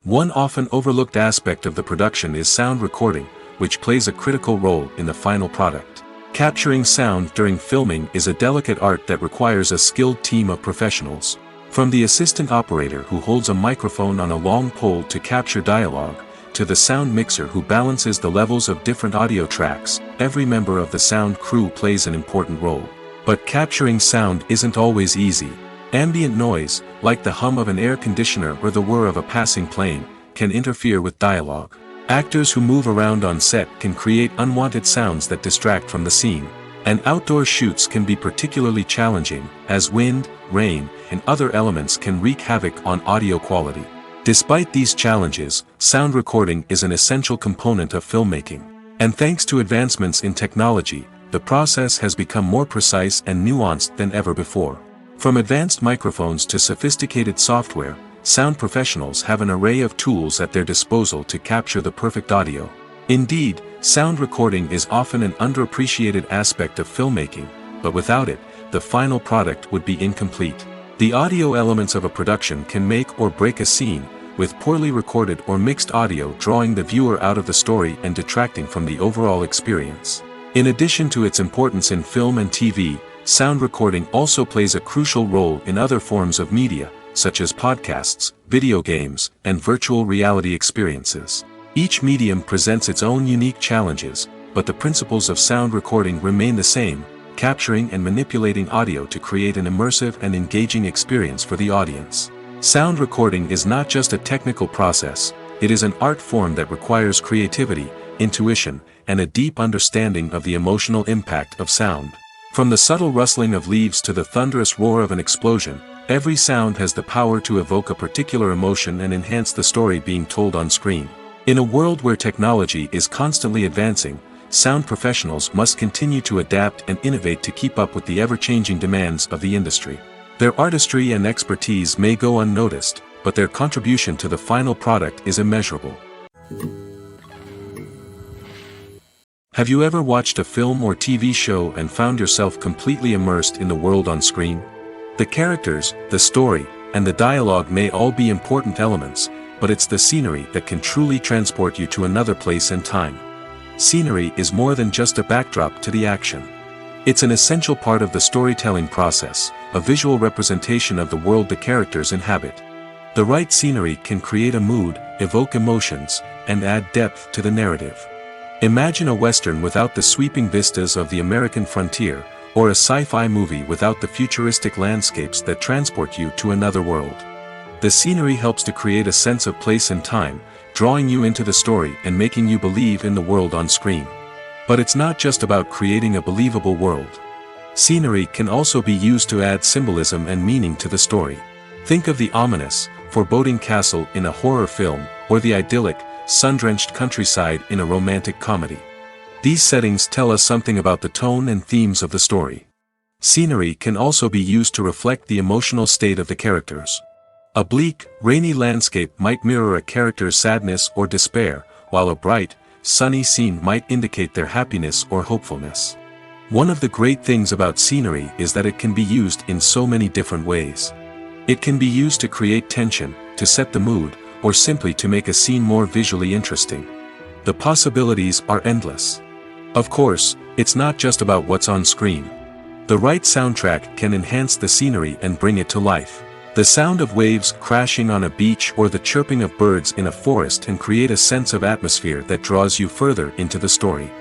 One often overlooked aspect of the production is sound recording, which plays a critical role in the final product. Capturing sound during filming is a delicate art that requires a skilled team of professionals. From the assistant operator who holds a microphone on a long pole to capture dialogue, to the sound mixer who balances the levels of different audio tracks, every member of the sound crew plays an important role. But capturing sound isn't always easy. Ambient noise, like the hum of an air conditioner or the whir of a passing plane, can interfere with dialogue. Actors who move around on set can create unwanted sounds that distract from the scene. And outdoor shoots can be particularly challenging, as wind, rain, and other elements can wreak havoc on audio quality. Despite these challenges, sound recording is an essential component of filmmaking. And thanks to advancements in technology, the process has become more precise and nuanced than ever before. From advanced microphones to sophisticated software, sound professionals have an array of tools at their disposal to capture the perfect audio. Indeed, sound recording is often an underappreciated aspect of filmmaking, but without it, the final product would be incomplete. The audio elements of a production can make or break a scene, with poorly recorded or mixed audio drawing the viewer out of the story and detracting from the overall experience. In addition to its importance in film and TV, sound recording also plays a crucial role in other forms of media, such as podcasts, video games, and virtual reality experiences. Each medium presents its own unique challenges, but the principles of sound recording remain the same, capturing and manipulating audio to create an immersive and engaging experience for the audience. Sound recording is not just a technical process, it is an art form that requires creativity, intuition, and a deep understanding of the emotional impact of sound. From the subtle rustling of leaves to the thunderous roar of an explosion, every sound has the power to evoke a particular emotion and enhance the story being told on screen. In a world where technology is constantly advancing, sound professionals must continue to adapt and innovate to keep up with the ever-changing demands of the industry. Their artistry and expertise may go unnoticed, but their contribution to the final product is immeasurable. Have you ever watched a film or TV show and found yourself completely immersed in the world on screen? The characters, the story, and the dialogue may all be important elements, but it's the scenery that can truly transport you to another place and time. Scenery is more than just a backdrop to the action. It's an essential part of the storytelling process, a visual representation of the world the characters inhabit. The right scenery can create a mood, evoke emotions, and add depth to the narrative. Imagine a Western without the sweeping vistas of the American frontier, or a sci-fi movie without the futuristic landscapes that transport you to another world. The scenery helps to create a sense of place and time, drawing you into the story and making you believe in the world on screen. But it's not just about creating a believable world. Scenery can also be used to add symbolism and meaning to the story. Think of the ominous, foreboding castle in a horror film, or the idyllic, sun-drenched countryside in a romantic comedy. These settings tell us something about the tone and themes of the story. Scenery can also be used to reflect the emotional state of the characters. A bleak, rainy landscape might mirror a character's sadness or despair, while a bright, sunny scene might indicate their happiness or hopefulness. One of the great things about scenery is that it can be used in so many different ways. It can be used to create tension, to set the mood, or simply to make a scene more visually interesting. The possibilities are endless. Of course, it's not just about what's on screen. The right soundtrack can enhance the scenery and bring it to life. The sound of waves crashing on a beach or the chirping of birds in a forest can create a sense of atmosphere that draws you further into the story.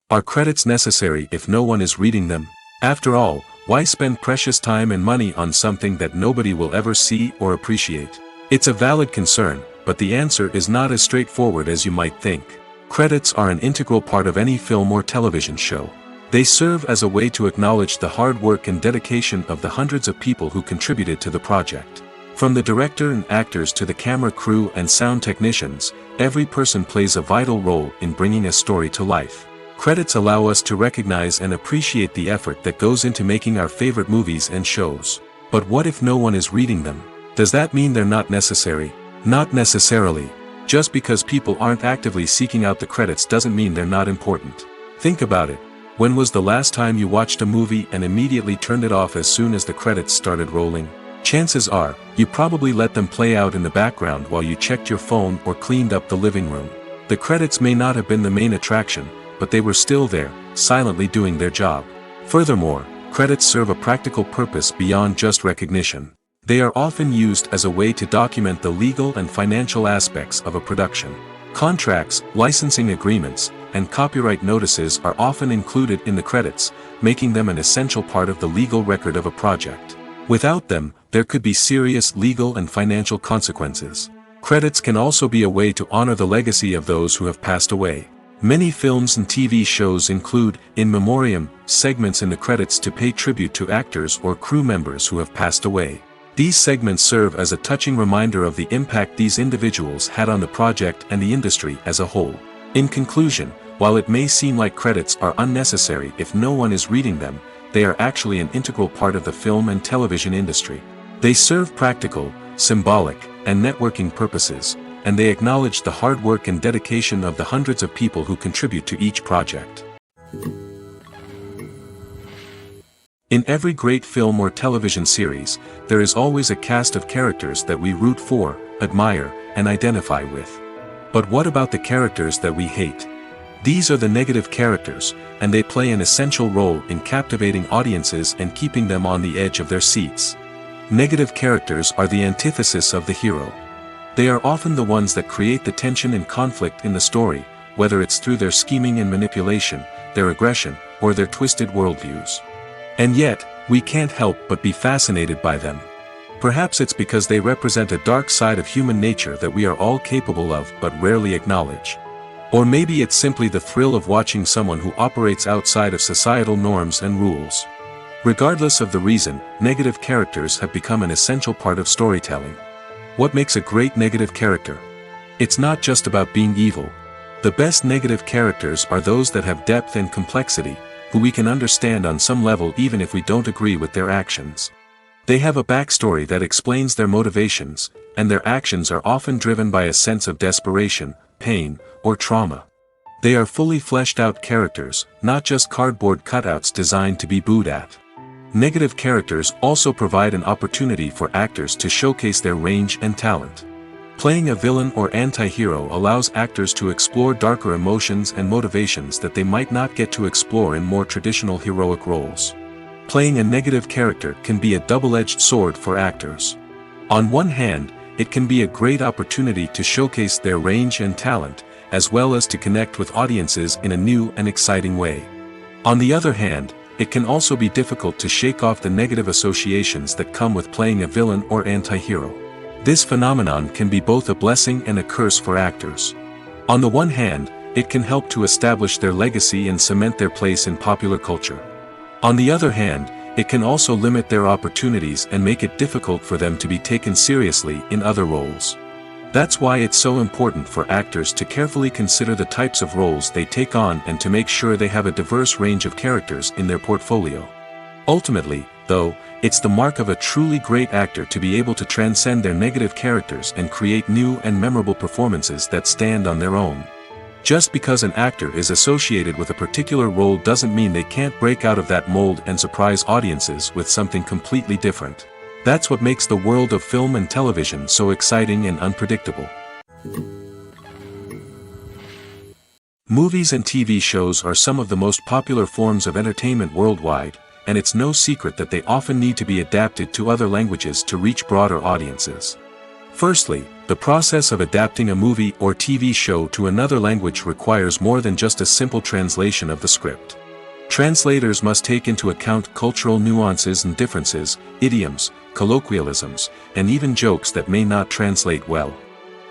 Are credits necessary if no one is reading them? After all, why spend precious time and money on something that nobody will ever see or appreciate? It's a valid concern, but the answer is not as straightforward as you might think. Credits are an integral part of any film or television show. They serve as a way to acknowledge the hard work and dedication of the hundreds of people who contributed to the project. From the director and actors to the camera crew and sound technicians, every person plays a vital role in bringing a story to life. Credits allow us to recognize and appreciate the effort that goes into making our favorite movies and shows. But what if no one is reading them? Does that mean they're not necessary? Not necessarily. Just because people aren't actively seeking out the credits doesn't mean they're not important. Think about it. When was the last time you watched a movie and immediately turned it off as soon as the credits started rolling? Chances are, you probably let them play out in the background while you checked your phone or cleaned up the living room. The credits may not have been the main attraction, but they were still there, silently doing their job. Furthermore, credits serve a practical purpose beyond just recognition. They are often used as a way to document the legal and financial aspects of a production. Contracts, licensing agreements, and copyright notices are often included in the credits, making them an essential part of the legal record of a project. Without them, there could be serious legal and financial consequences. Credits can also be a way to honor the legacy of those who have passed away. Many films and TV shows include, in memoriam, segments in the credits to pay tribute to actors or crew members who have passed away. These segments serve as a touching reminder of the impact these individuals had on the project and the industry as a whole. In conclusion, while it may seem like credits are unnecessary if no one is reading them, they are actually an integral part of the film and television industry. They serve practical, symbolic, and networking purposes, and they acknowledge the hard work and dedication of the hundreds of people who contribute to each project. In every great film or television series, there is always a cast of characters that we root for, admire, and identify with. But what about the characters that we hate? These are the negative characters, and they play an essential role in captivating audiences and keeping them on the edge of their seats. Negative characters are the antithesis of the hero. They are often the ones that create the tension and conflict in the story, whether it's through their scheming and manipulation, their aggression, or their twisted worldviews. And yet, we can't help but be fascinated by them. Perhaps it's because they represent a dark side of human nature that we are all capable of but rarely acknowledge. Or maybe it's simply the thrill of watching someone who operates outside of societal norms and rules. Regardless of the reason, negative characters have become an essential part of storytelling. What makes a great negative character? It's not just about being evil. The best negative characters are those that have depth and complexity, who we can understand on some level even if we don't agree with their actions. They have a backstory that explains their motivations, and their actions are often driven by a sense of desperation, pain, or trauma. They are fully fleshed out characters, not just cardboard cutouts designed to be booed at. Negative characters also provide an opportunity for actors to showcase their range and talent. Playing a villain or anti-hero allows actors to explore darker emotions and motivations that they might not get to explore in more traditional heroic roles. Playing a negative character can be a double-edged sword for actors. On one hand, it can be a great opportunity to showcase their range and talent, as well as to connect with audiences in a new and exciting way. On the other hand, it can also be difficult to shake off the negative associations that come with playing a villain or anti-hero. This phenomenon can be both a blessing and a curse for actors. On the one hand, it can help to establish their legacy and cement their place in popular culture. On the other hand, it can also limit their opportunities and make it difficult for them to be taken seriously in other roles. That's why it's so important for actors to carefully consider the types of roles they take on and to make sure they have a diverse range of characters in their portfolio. Ultimately, though, it's the mark of a truly great actor to be able to transcend their negative characters and create new and memorable performances that stand on their own. Just because an actor is associated with a particular role doesn't mean they can't break out of that mold and surprise audiences with something completely different. That's what makes the world of film and television so exciting and unpredictable. Movies and TV shows are some of the most popular forms of entertainment worldwide, and it's no secret that they often need to be adapted to other languages to reach broader audiences. Firstly, the process of adapting a movie or TV show to another language requires more than just a simple translation of the script. Translators must take into account cultural nuances and differences, idioms, colloquialisms, and even jokes that may not translate well.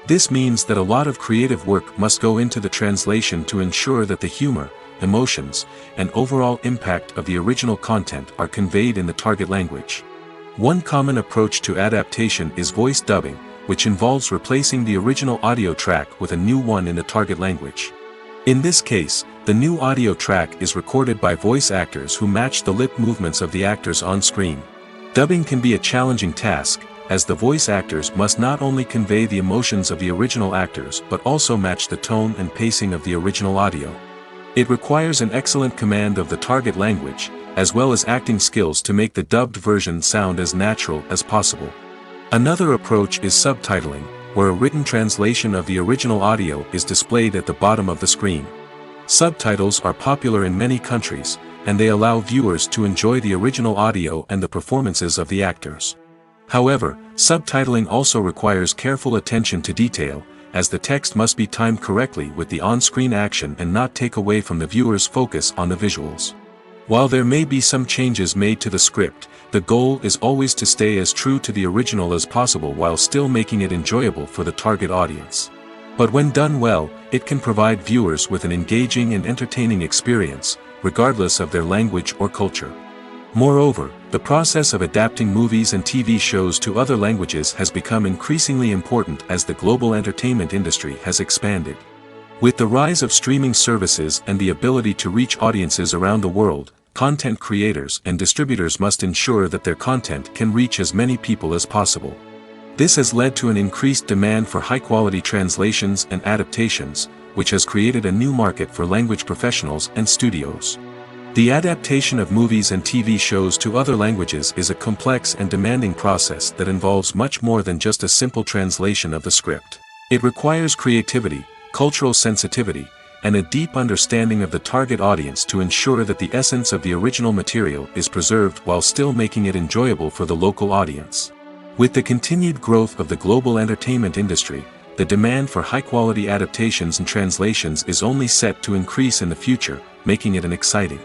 This means that a lot of creative work must go into the translation to ensure that the humor, emotions, and overall impact of the original content are conveyed in the target language. One common approach to adaptation is voice dubbing, which involves replacing the original audio track with a new one in the target language. In this case, the new audio track is recorded by voice actors who match the lip movements of the actors on screen. Dubbing can be a challenging task, as the voice actors must not only convey the emotions of the original actors but also match the tone and pacing of the original audio. It requires an excellent command of the target language, as well as acting skills to make the dubbed version sound as natural as possible. Another approach is subtitling, where a written translation of the original audio is displayed at the bottom of the screen. Subtitles are popular in many countries, and they allow viewers to enjoy the original audio and the performances of the actors. However, subtitling also requires careful attention to detail, as the text must be timed correctly with the on-screen action and not take away from the viewer's focus on the visuals. While there may be some changes made to the script, the goal is always to stay as true to the original as possible while still making it enjoyable for the target audience. But when done well, it can provide viewers with an engaging and entertaining experience, regardless of their language or culture. Moreover, the process of adapting movies and TV shows to other languages has become increasingly important as the global entertainment industry has expanded. With the rise of streaming services and the ability to reach audiences around the world, content creators and distributors must ensure that their content can reach as many people as possible. This has led to an increased demand for high-quality translations and adaptations, which has created a new market for language professionals and studios. The adaptation of movies and TV shows to other languages is a complex and demanding process that involves much more than just a simple translation of the script. It requires creativity, cultural sensitivity, and a deep understanding of the target audience to ensure that the essence of the original material is preserved while still making it enjoyable for the local audience. With the continued growth of the global entertainment industry, the demand for high-quality adaptations and translations is only set to increase in the future, making it an exciting.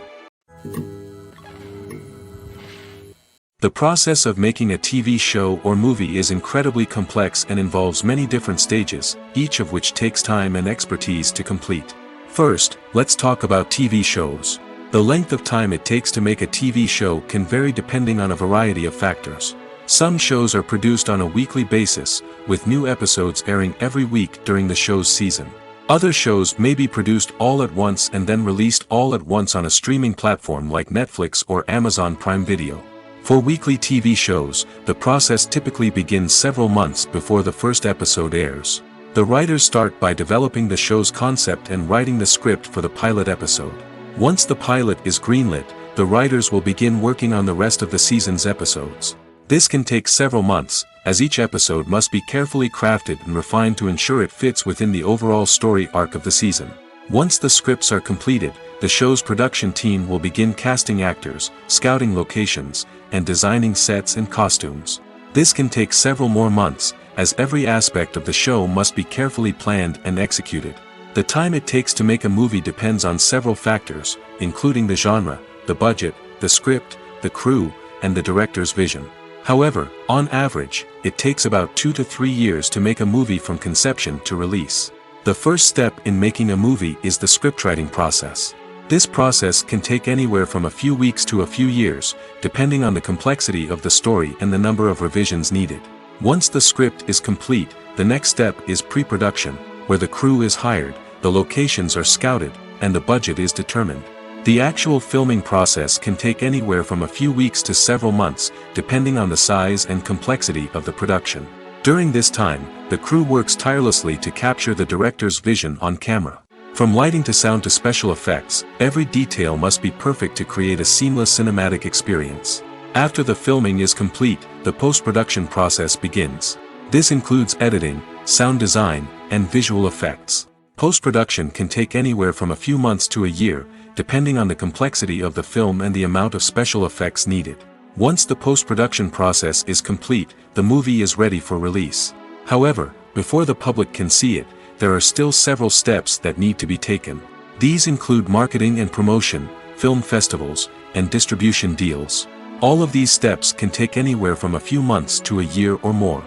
The process of making a TV show or movie is incredibly complex and involves many different stages, each of which takes time and expertise to complete. First, let's talk about TV shows. The length of time it takes to make a TV show can vary depending on a variety of factors. Some shows are produced on a weekly basis, with new episodes airing every week during the show's season. Other shows may be produced all at once and then released all at once on a streaming platform like Netflix or Amazon Prime Video. For weekly TV shows, the process typically begins several months before the first episode airs. The writers start by developing the show's concept and writing the script for the pilot episode. Once the pilot is greenlit, the writers will begin working on the rest of the season's episodes. This can take several months, as each episode must be carefully crafted and refined to ensure it fits within the overall story arc of the season. Once the scripts are completed, the show's production team will begin casting actors, scouting locations, and designing sets and costumes. This can take several more months, as every aspect of the show must be carefully planned and executed. The time it takes to make a movie depends on several factors, including the genre, the budget, the script, the crew, and the director's vision. However, on average, it takes about 2 to 3 years to make a movie from conception to release. The first step in making a movie is the scriptwriting process. This process can take anywhere from a few weeks to a few years, depending on the complexity of the story and the number of revisions needed. Once the script is complete, the next step is pre-production, where the crew is hired, the locations are scouted, and the budget is determined. The actual filming process can take anywhere from a few weeks to several months, depending on the size and complexity of the production. During this time, the crew works tirelessly to capture the director's vision on camera. From lighting to sound to special effects, every detail must be perfect to create a seamless cinematic experience. After the filming is complete, the post-production process begins. This includes editing, sound design, and visual effects. Post-production can take anywhere from a few months to a year, depending on the complexity of the film and the amount of special effects needed. Once the post-production process is complete, the movie is ready for release. However, before the public can see it, there are still several steps that need to be taken. These include marketing and promotion, film festivals, and distribution deals. All of these steps can take anywhere from a few months to a year or more.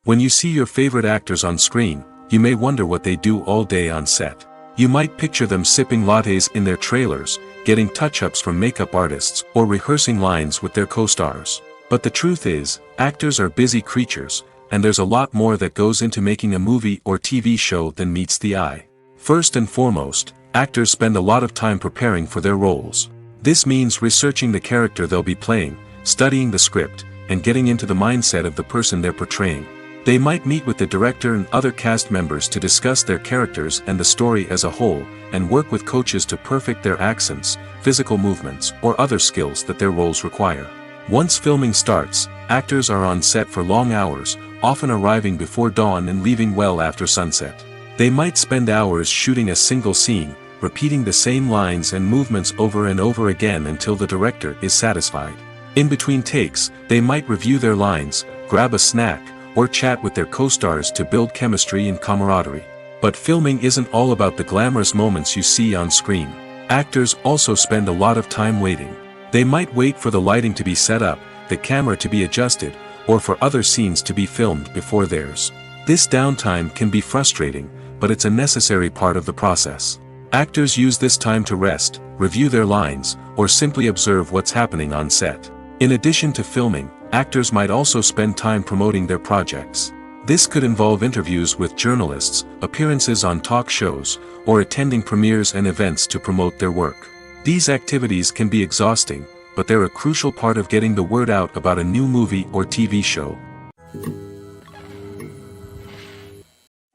When you see your favorite actors on screen, you may wonder what they do all day on set. You might picture them sipping lattes in their trailers, getting touch-ups from makeup artists, or rehearsing lines with their co-stars. But the truth is, actors are busy creatures, and there's a lot more that goes into making a movie or TV show than meets the eye. First and foremost, actors spend a lot of time preparing for their roles. This means researching the character they'll be playing, studying the script, and getting into the mindset of the person they're portraying. They might meet with the director and other cast members to discuss their characters and the story as a whole, and work with coaches to perfect their accents, physical movements, or other skills that their roles require. Once filming starts, actors are on set for long hours, often arriving before dawn and leaving well after sunset. They might spend hours shooting a single scene, repeating the same lines and movements over and over again until the director is satisfied. In between takes, they might review their lines, grab a snack, or chat with their co-stars to build chemistry and camaraderie. But filming isn't all about the glamorous moments you see on screen. Actors also spend a lot of time waiting. They might wait for the lighting to be set up, the camera to be adjusted, or for other scenes to be filmed before theirs. This downtime can be frustrating, but it's a necessary part of the process. Actors use this time to rest, review their lines, or simply observe what's happening on set. In addition to filming, actors might also spend time promoting their projects. This could involve interviews with journalists, appearances on talk shows, or attending premieres and events to promote their work. These activities can be exhausting, but they're a crucial part of getting the word out about a new movie or TV show.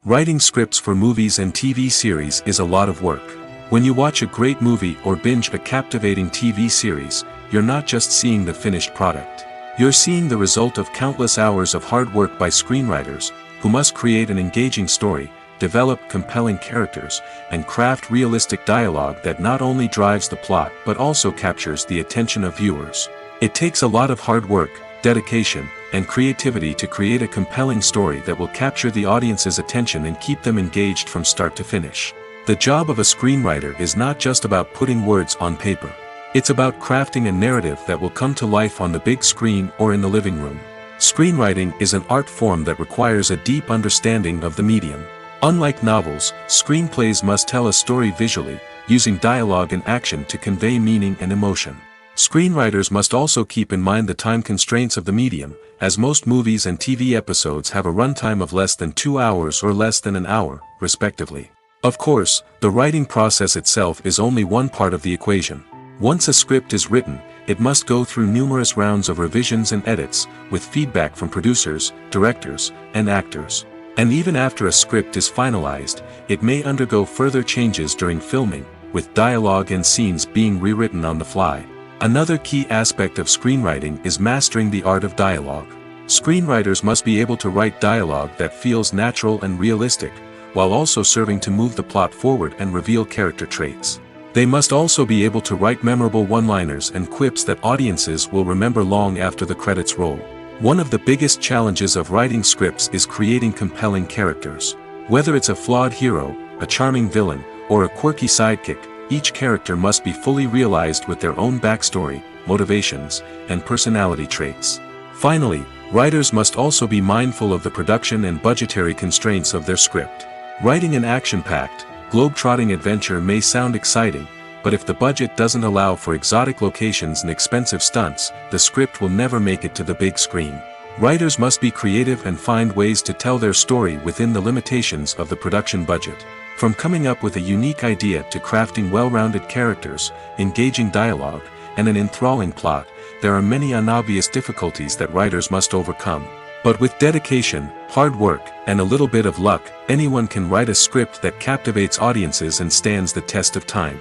Writing scripts for movies and TV series is a lot of work. When you watch a great movie or binge a captivating TV series, you're not just seeing the finished product. You're seeing the result of countless hours of hard work by screenwriters, who must create an engaging story, develop compelling characters, and craft realistic dialogue that not only drives the plot but also captures the attention of viewers. It takes a lot of hard work, dedication, and creativity to create a compelling story that will capture the audience's attention and keep them engaged from start to finish. The job of a screenwriter is not just about putting words on paper. It's about crafting a narrative that will come to life on the big screen or in the living room. Screenwriting is an art form that requires a deep understanding of the medium. Unlike novels, screenplays must tell a story visually, using dialogue and action to convey meaning and emotion. Screenwriters must also keep in mind the time constraints of the medium, as most movies and TV episodes have a runtime of less than 2 hours or less than an hour, respectively. Of course, the writing process itself is only one part of the equation. Once a script is written, it must go through numerous rounds of revisions and edits, with feedback from producers, directors, and actors. And even after a script is finalized, it may undergo further changes during filming, with dialogue and scenes being rewritten on the fly. Another key aspect of screenwriting is mastering the art of dialogue. Screenwriters must be able to write dialogue that feels natural and realistic, while also serving to move the plot forward and reveal character traits. They must also be able to write memorable one-liners and quips that audiences will remember long after the credits roll. One of the biggest challenges of writing scripts is creating compelling characters. Whether it's a flawed hero, a charming villain, or a quirky sidekick, each character must be fully realized with their own backstory, motivations, and personality traits. Finally, writers must also be mindful of the production and budgetary constraints of their script. Writing an action-packed, globe-trotting adventure may sound exciting, but if the budget doesn't allow for exotic locations and expensive stunts, the script will never make it to the big screen. Writers must be creative and find ways to tell their story within the limitations of the production budget. From coming up with a unique idea to crafting well-rounded characters, engaging dialogue, and an enthralling plot, there are many unobvious difficulties that writers must overcome. But with dedication, hard work, and a little bit of luck, anyone can write a script that captivates audiences and stands the test of time.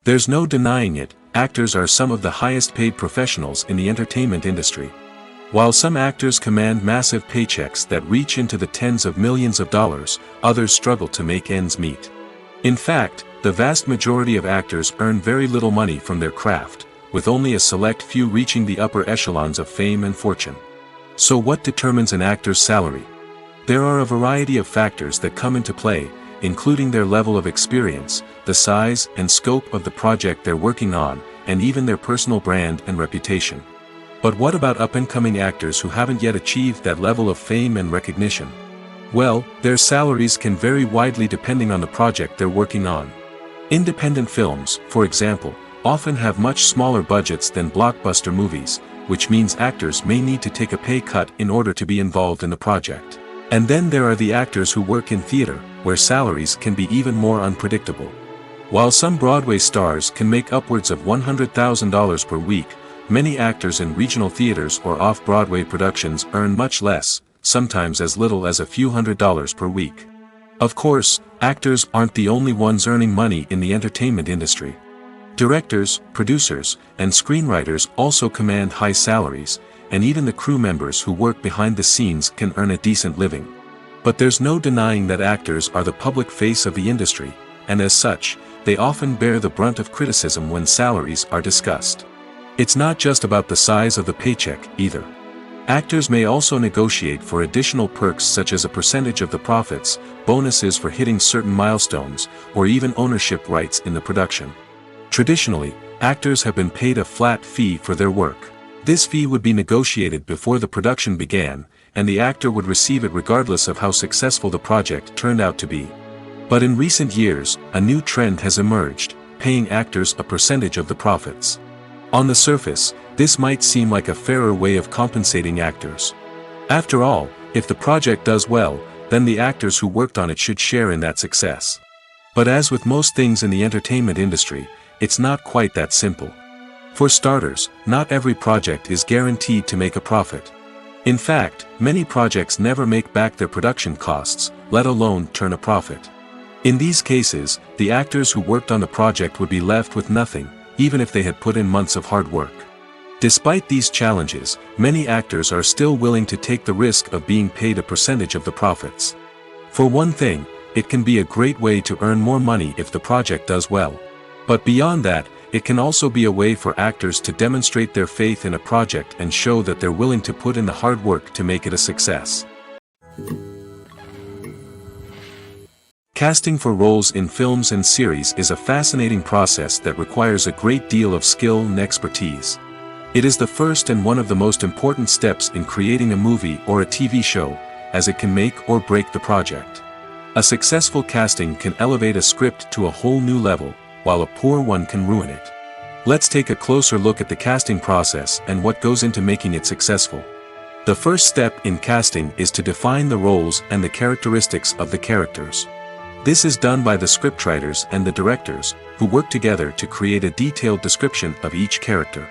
There's no denying it, actors are some of the highest-paid professionals in the entertainment industry. While some actors command massive paychecks that reach into the tens of millions of dollars, others struggle to make ends meet. In fact, the vast majority of actors earn very little money from their craft, with only a select few reaching the upper echelons of fame and fortune. So what determines an actor's salary? There are a variety of factors that come into play, including their level of experience, the size and scope of the project they're working on, and even their personal brand and reputation. But what about up-and-coming actors who haven't yet achieved that level of fame and recognition? Well, their salaries can vary widely depending on the project they're working on. Independent films, for example, often have much smaller budgets than blockbuster movies, which means actors may need to take a pay cut in order to be involved in the project. And then there are the actors who work in theater, where salaries can be even more unpredictable. While some Broadway stars can make upwards of $100,000 per week, many actors in regional theaters or off-Broadway productions earn much less, sometimes as little as a few $100s per week. Of course, actors aren't the only ones earning money in the entertainment industry. Directors, producers, and screenwriters also command high salaries, and even the crew members who work behind the scenes can earn a decent living. But there's no denying that actors are the public face of the industry, and as such, they often bear the brunt of criticism when salaries are discussed. It's not just about the size of the paycheck, either. Actors may also negotiate for additional perks such as a percentage of the profits, bonuses for hitting certain milestones, or even ownership rights in the production. Traditionally, actors have been paid a flat fee for their work. This fee would be negotiated before the production began, and the actor would receive it regardless of how successful the project turned out to be. But in recent years, a new trend has emerged, paying actors a percentage of the profits. On the surface, this might seem like a fairer way of compensating actors. After all, if the project does well, then the actors who worked on it should share in that success. But as with most things in the entertainment industry, it's not quite that simple. For starters, not every project is guaranteed to make a profit. In fact, many projects never make back their production costs, let alone turn a profit. In these cases, the actors who worked on the project would be left with nothing, even if they had put in months of hard work. Despite these challenges, many actors are still willing to take the risk of being paid a percentage of the profits. For one thing, it can be a great way to earn more money if the project does well. But beyond that, it can also be a way for actors to demonstrate their faith in a project and show that they're willing to put in the hard work to make it a success. Casting for roles in films and series is a fascinating process that requires a great deal of skill and expertise. It is the first and one of the most important steps in creating a movie or a TV show, as it can make or break the project. A successful casting can elevate a script to a whole new level, while a poor one can ruin it. Let's take a closer look at the casting process and what goes into making it successful. The first step in casting is to define the roles and the characteristics of the characters. This is done by the scriptwriters and the directors, who work together to create a detailed description of each character.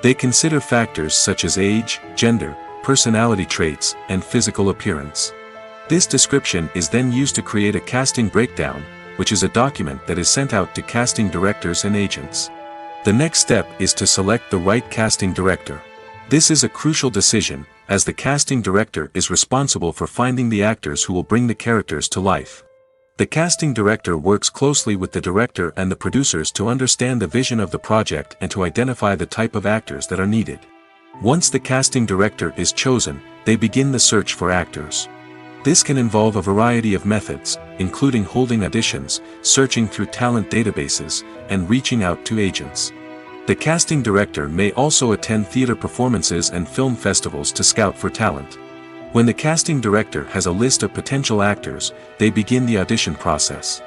They consider factors such as age, gender, personality traits, and physical appearance. This description is then used to create a casting breakdown, which is a document that is sent out to casting directors and agents. The next step is to select the right casting director. This is a crucial decision, as the casting director is responsible for finding the actors who will bring the characters to life. The casting director works closely with the director and the producers to understand the vision of the project and to identify the type of actors that are needed. Once the casting director is chosen, they begin the search for actors. This can involve a variety of methods, including holding auditions, searching through talent databases, and reaching out to agents. The casting director may also attend theater performances and film festivals to scout for talent. When the casting director has a list of potential actors, they begin the audition process.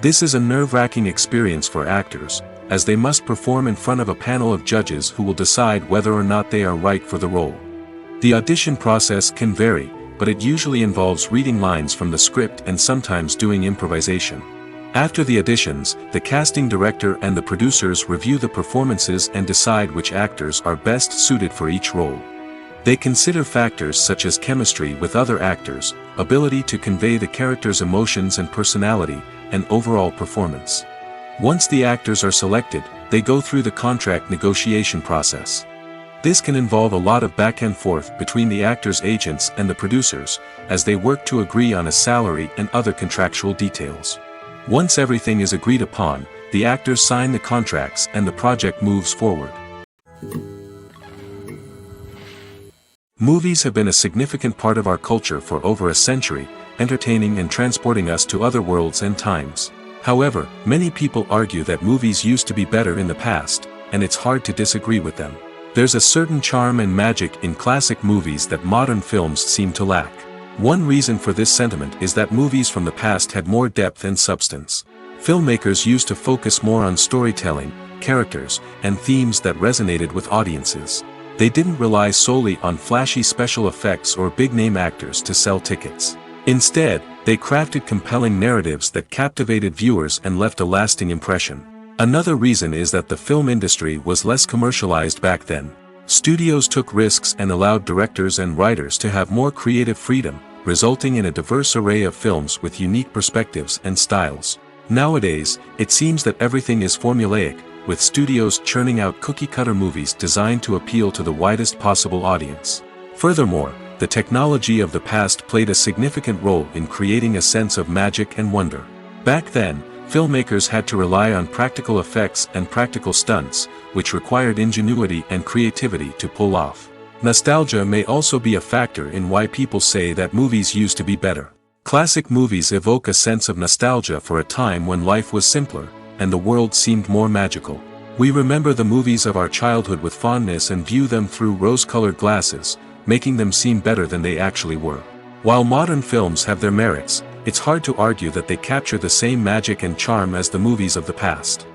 This is a nerve-wracking experience for actors, as they must perform in front of a panel of judges who will decide whether or not they are right for the role. The audition process can vary, but it usually involves reading lines from the script and sometimes doing improvisation. After the auditions, the casting director and the producers review the performances and decide which actors are best suited for each role. They consider factors such as chemistry with other actors, ability to convey the character's emotions and personality, and overall performance. Once the actors are selected, they go through the contract negotiation process. This can involve a lot of back and forth between the actors' agents and the producers, as they work to agree on a salary and other contractual details. Once everything is agreed upon, the actors sign the contracts and the project moves forward. Movies have been a significant part of our culture for over a century, entertaining and transporting us to other worlds and times. However, many people argue that movies used to be better in the past, and it's hard to disagree with them. There's a certain charm and magic in classic movies that modern films seem to lack. One reason for this sentiment is that movies from the past had more depth and substance. Filmmakers used to focus more on storytelling, characters, and themes that resonated with audiences. They didn't rely solely on flashy special effects or big-name actors to sell tickets. Instead, they crafted compelling narratives that captivated viewers and left a lasting impression. Another reason is that the film industry was less commercialized back then. Studios took risks and allowed directors and writers to have more creative freedom, resulting in a diverse array of films with unique perspectives and styles. Nowadays, it seems that everything is formulaic, with studios churning out cookie-cutter movies designed to appeal to the widest possible audience. Furthermore, the technology of the past played a significant role in creating a sense of magic and wonder. Back then, filmmakers had to rely on practical effects and practical stunts, which required ingenuity and creativity to pull off. Nostalgia may also be a factor in why people say that movies used to be better. Classic movies evoke a sense of nostalgia for a time when life was simpler, and the world seemed more magical. We remember the movies of our childhood with fondness and view them through rose-colored glasses, making them seem better than they actually were. While modern films have their merits, it's hard to argue that they capture the same magic and charm as the movies of the past.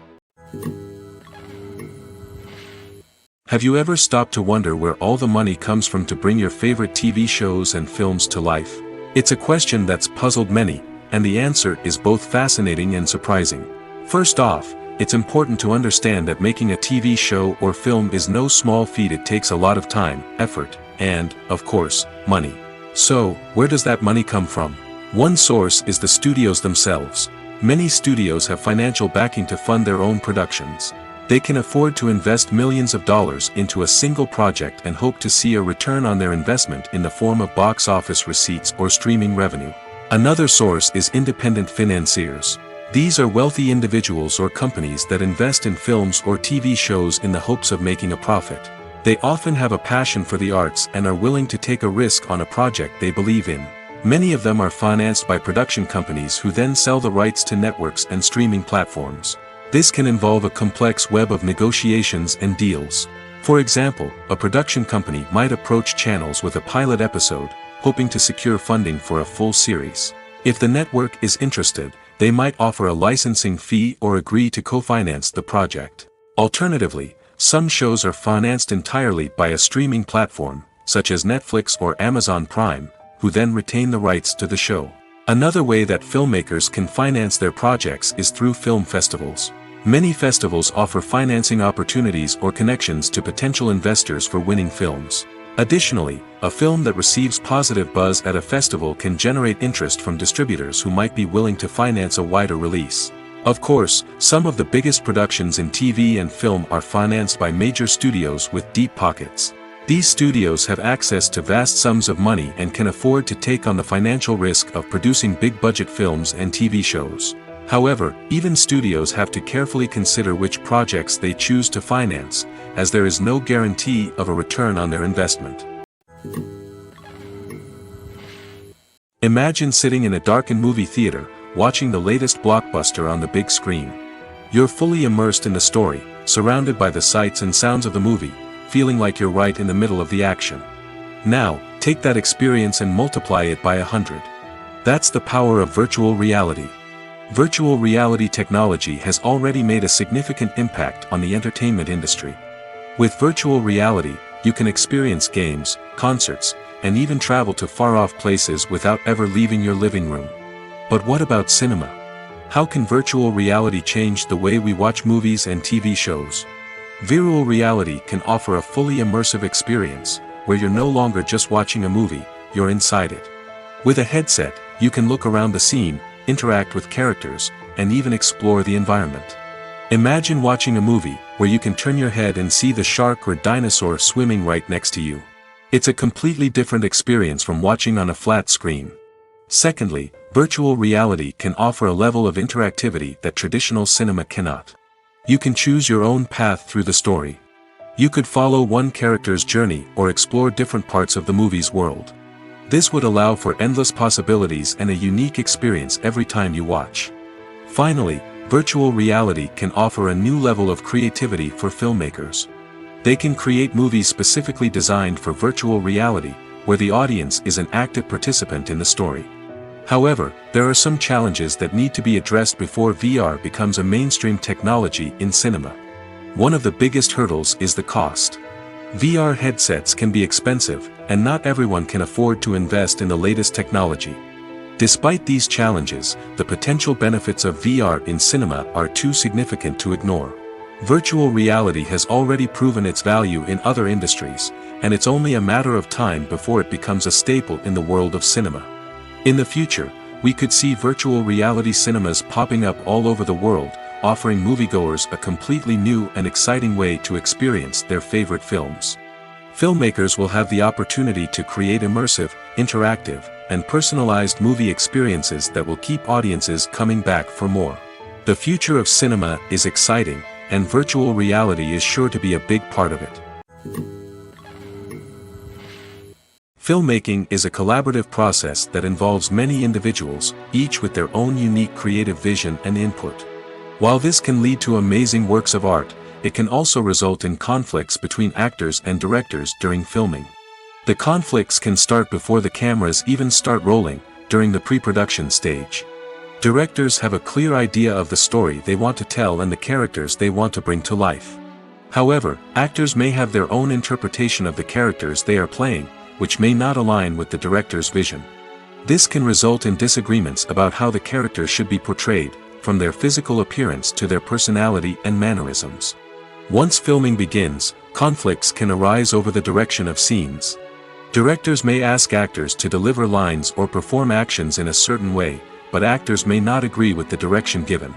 Have you ever stopped to wonder where all the money comes from to bring your favorite TV shows and films to life? It's a question that's puzzled many, and the answer is both fascinating and surprising. First off, it's important to understand that making a TV show or film is no small feat. It takes a lot of time, effort, and, of course, money. So, where does that money come from? One source is the studios themselves. Many studios have financial backing to fund their own productions. They can afford to invest millions of dollars into a single project and hope to see a return on their investment in the form of box office receipts or streaming revenue. Another source is independent financiers. These are wealthy individuals or companies that invest in films or TV shows in the hopes of making a profit. They often have a passion for the arts and are willing to take a risk on a project they believe in. Many of them are financed by production companies who then sell the rights to networks and streaming platforms. This can involve a complex web of negotiations and deals. For example, a production company might approach channels with a pilot episode, hoping to secure funding for a full series. If the network is interested, they might offer a licensing fee or agree to co-finance the project. Alternatively, some shows are financed entirely by a streaming platform, such as Netflix or Amazon Prime, who then retain the rights to the show. Another way that filmmakers can finance their projects is through film festivals. Many festivals offer financing opportunities or connections to potential investors for winning films. Additionally, a film that receives positive buzz at a festival can generate interest from distributors who might be willing to finance a wider release. Of course, some of the biggest productions in TV and film are financed by major studios with deep pockets. These studios have access to vast sums of money and can afford to take on the financial risk of producing big-budget films and TV shows. However, even studios have to carefully consider which projects they choose to finance, as there is no guarantee of a return on their investment. Imagine sitting in a darkened movie theater, watching the latest blockbuster on the big screen. You're fully immersed in the story, surrounded by the sights and sounds of the movie, feeling like you're right in the middle of the action. Now, take that experience and multiply it by 100. That's the power of virtual reality. Virtual reality technology has already made a significant impact on the entertainment industry. With virtual reality, you can experience games, concerts, and even travel to far-off places without ever leaving your living room. But what about cinema? How can virtual reality change the way we watch movies and TV shows? Virtual reality can offer a fully immersive experience, where you're no longer just watching a movie, you're inside it. With a headset, you can look around the scene, interact with characters, and even explore the environment. Imagine watching a movie where you can turn your head and see the shark or dinosaur swimming right next to you. It's a completely different experience from watching on a flat screen. Secondly, virtual reality can offer a level of interactivity that traditional cinema cannot. You can choose your own path through the story. You could follow one character's journey or explore different parts of the movie's world. This would allow for endless possibilities and a unique experience every time you watch. Finally, virtual reality can offer a new level of creativity for filmmakers. They can create movies specifically designed for virtual reality, where the audience is an active participant in the story. However, there are some challenges that need to be addressed before VR becomes a mainstream technology in cinema. One of the biggest hurdles is the cost. VR headsets can be expensive, and not everyone can afford to invest in the latest technology. Despite these challenges, the potential benefits of VR in cinema are too significant to ignore. Virtual reality has already proven its value in other industries, and it's only a matter of time before it becomes a staple in the world of cinema. In the future, we could see virtual reality cinemas popping up all over the world, offering moviegoers a completely new and exciting way to experience their favorite films. Filmmakers will have the opportunity to create immersive, interactive, and personalized movie experiences that will keep audiences coming back for more. The future of cinema is exciting, and virtual reality is sure to be a big part of it. Filmmaking is a collaborative process that involves many individuals, each with their own unique creative vision and input. While this can lead to amazing works of art, it can also result in conflicts between actors and directors during filming. The conflicts can start before the cameras even start rolling, during the pre-production stage. Directors have a clear idea of the story they want to tell and the characters they want to bring to life. However, actors may have their own interpretation of the characters they are playing, which may not align with the director's vision. This can result in disagreements about how the character should be portrayed, from their physical appearance to their personality and mannerisms. Once filming begins, conflicts can arise over the direction of scenes. Directors may ask actors to deliver lines or perform actions in a certain way, but actors may not agree with the direction given.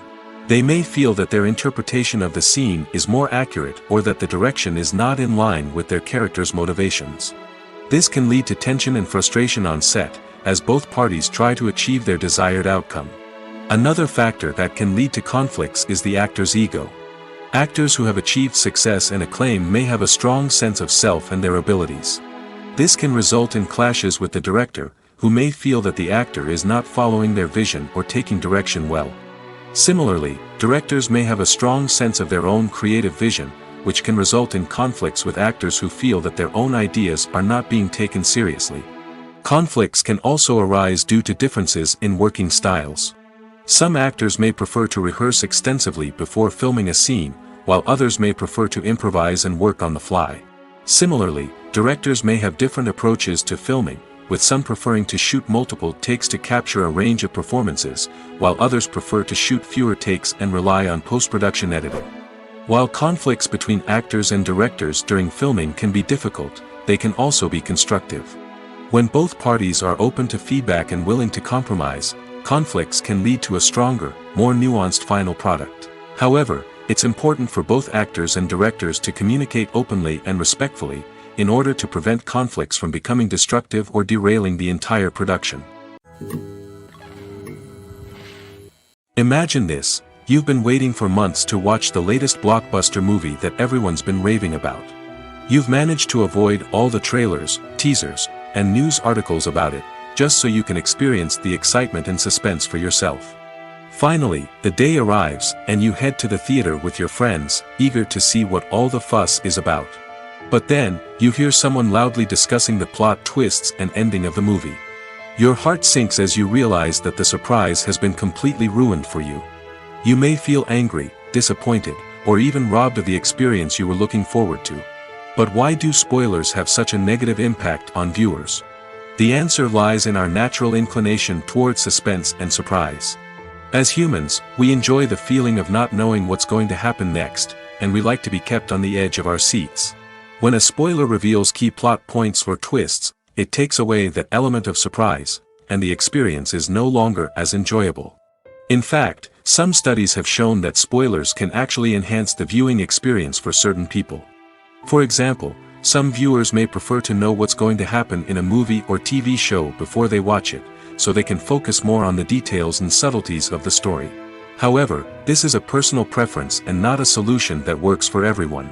They may feel that their interpretation of the scene is more accurate or that the direction is not in line with their character's motivations. This can lead to tension and frustration on set, as both parties try to achieve their desired outcome. Another factor that can lead to conflicts is the actor's ego. Actors who have achieved success and acclaim may have a strong sense of self and their abilities. This can result in clashes with the director, who may feel that the actor is not following their vision or taking direction well. Similarly, directors may have a strong sense of their own creative vision, which can result in conflicts with actors who feel that their own ideas are not being taken seriously. Conflicts can also arise due to differences in working styles. Some actors may prefer to rehearse extensively before filming a scene, while others may prefer to improvise and work on the fly. Similarly, directors may have different approaches to filming, with some preferring to shoot multiple takes to capture a range of performances, while others prefer to shoot fewer takes and rely on post-production editing. While conflicts between actors and directors during filming can be difficult, they can also be constructive. When both parties are open to feedback and willing to compromise, conflicts can lead to a stronger, more nuanced final product. However, it's important for both actors and directors to communicate openly and respectfully, in order to prevent conflicts from becoming destructive or derailing the entire production. Imagine this: you've been waiting for months to watch the latest blockbuster movie that everyone's been raving about. You've managed to avoid all the trailers, teasers, and news articles about it, just so you can experience the excitement and suspense for yourself. Finally, the day arrives, and you head to the theater with your friends, eager to see what all the fuss is about. But then, you hear someone loudly discussing the plot twists and ending of the movie. Your heart sinks as you realize that the surprise has been completely ruined for you. You may feel angry, disappointed, or even robbed of the experience you were looking forward to. But why do spoilers have such a negative impact on viewers? The answer lies in our natural inclination toward suspense and surprise. As humans, we enjoy the feeling of not knowing what's going to happen next, and we like to be kept on the edge of our seats. When a spoiler reveals key plot points or twists, it takes away that element of surprise, and the experience is no longer as enjoyable. In fact, some studies have shown that spoilers can actually enhance the viewing experience for certain people. For example, some viewers may prefer to know what's going to happen in a movie or TV show before they watch it, so they can focus more on the details and subtleties of the story. However, this is a personal preference and not a solution that works for everyone.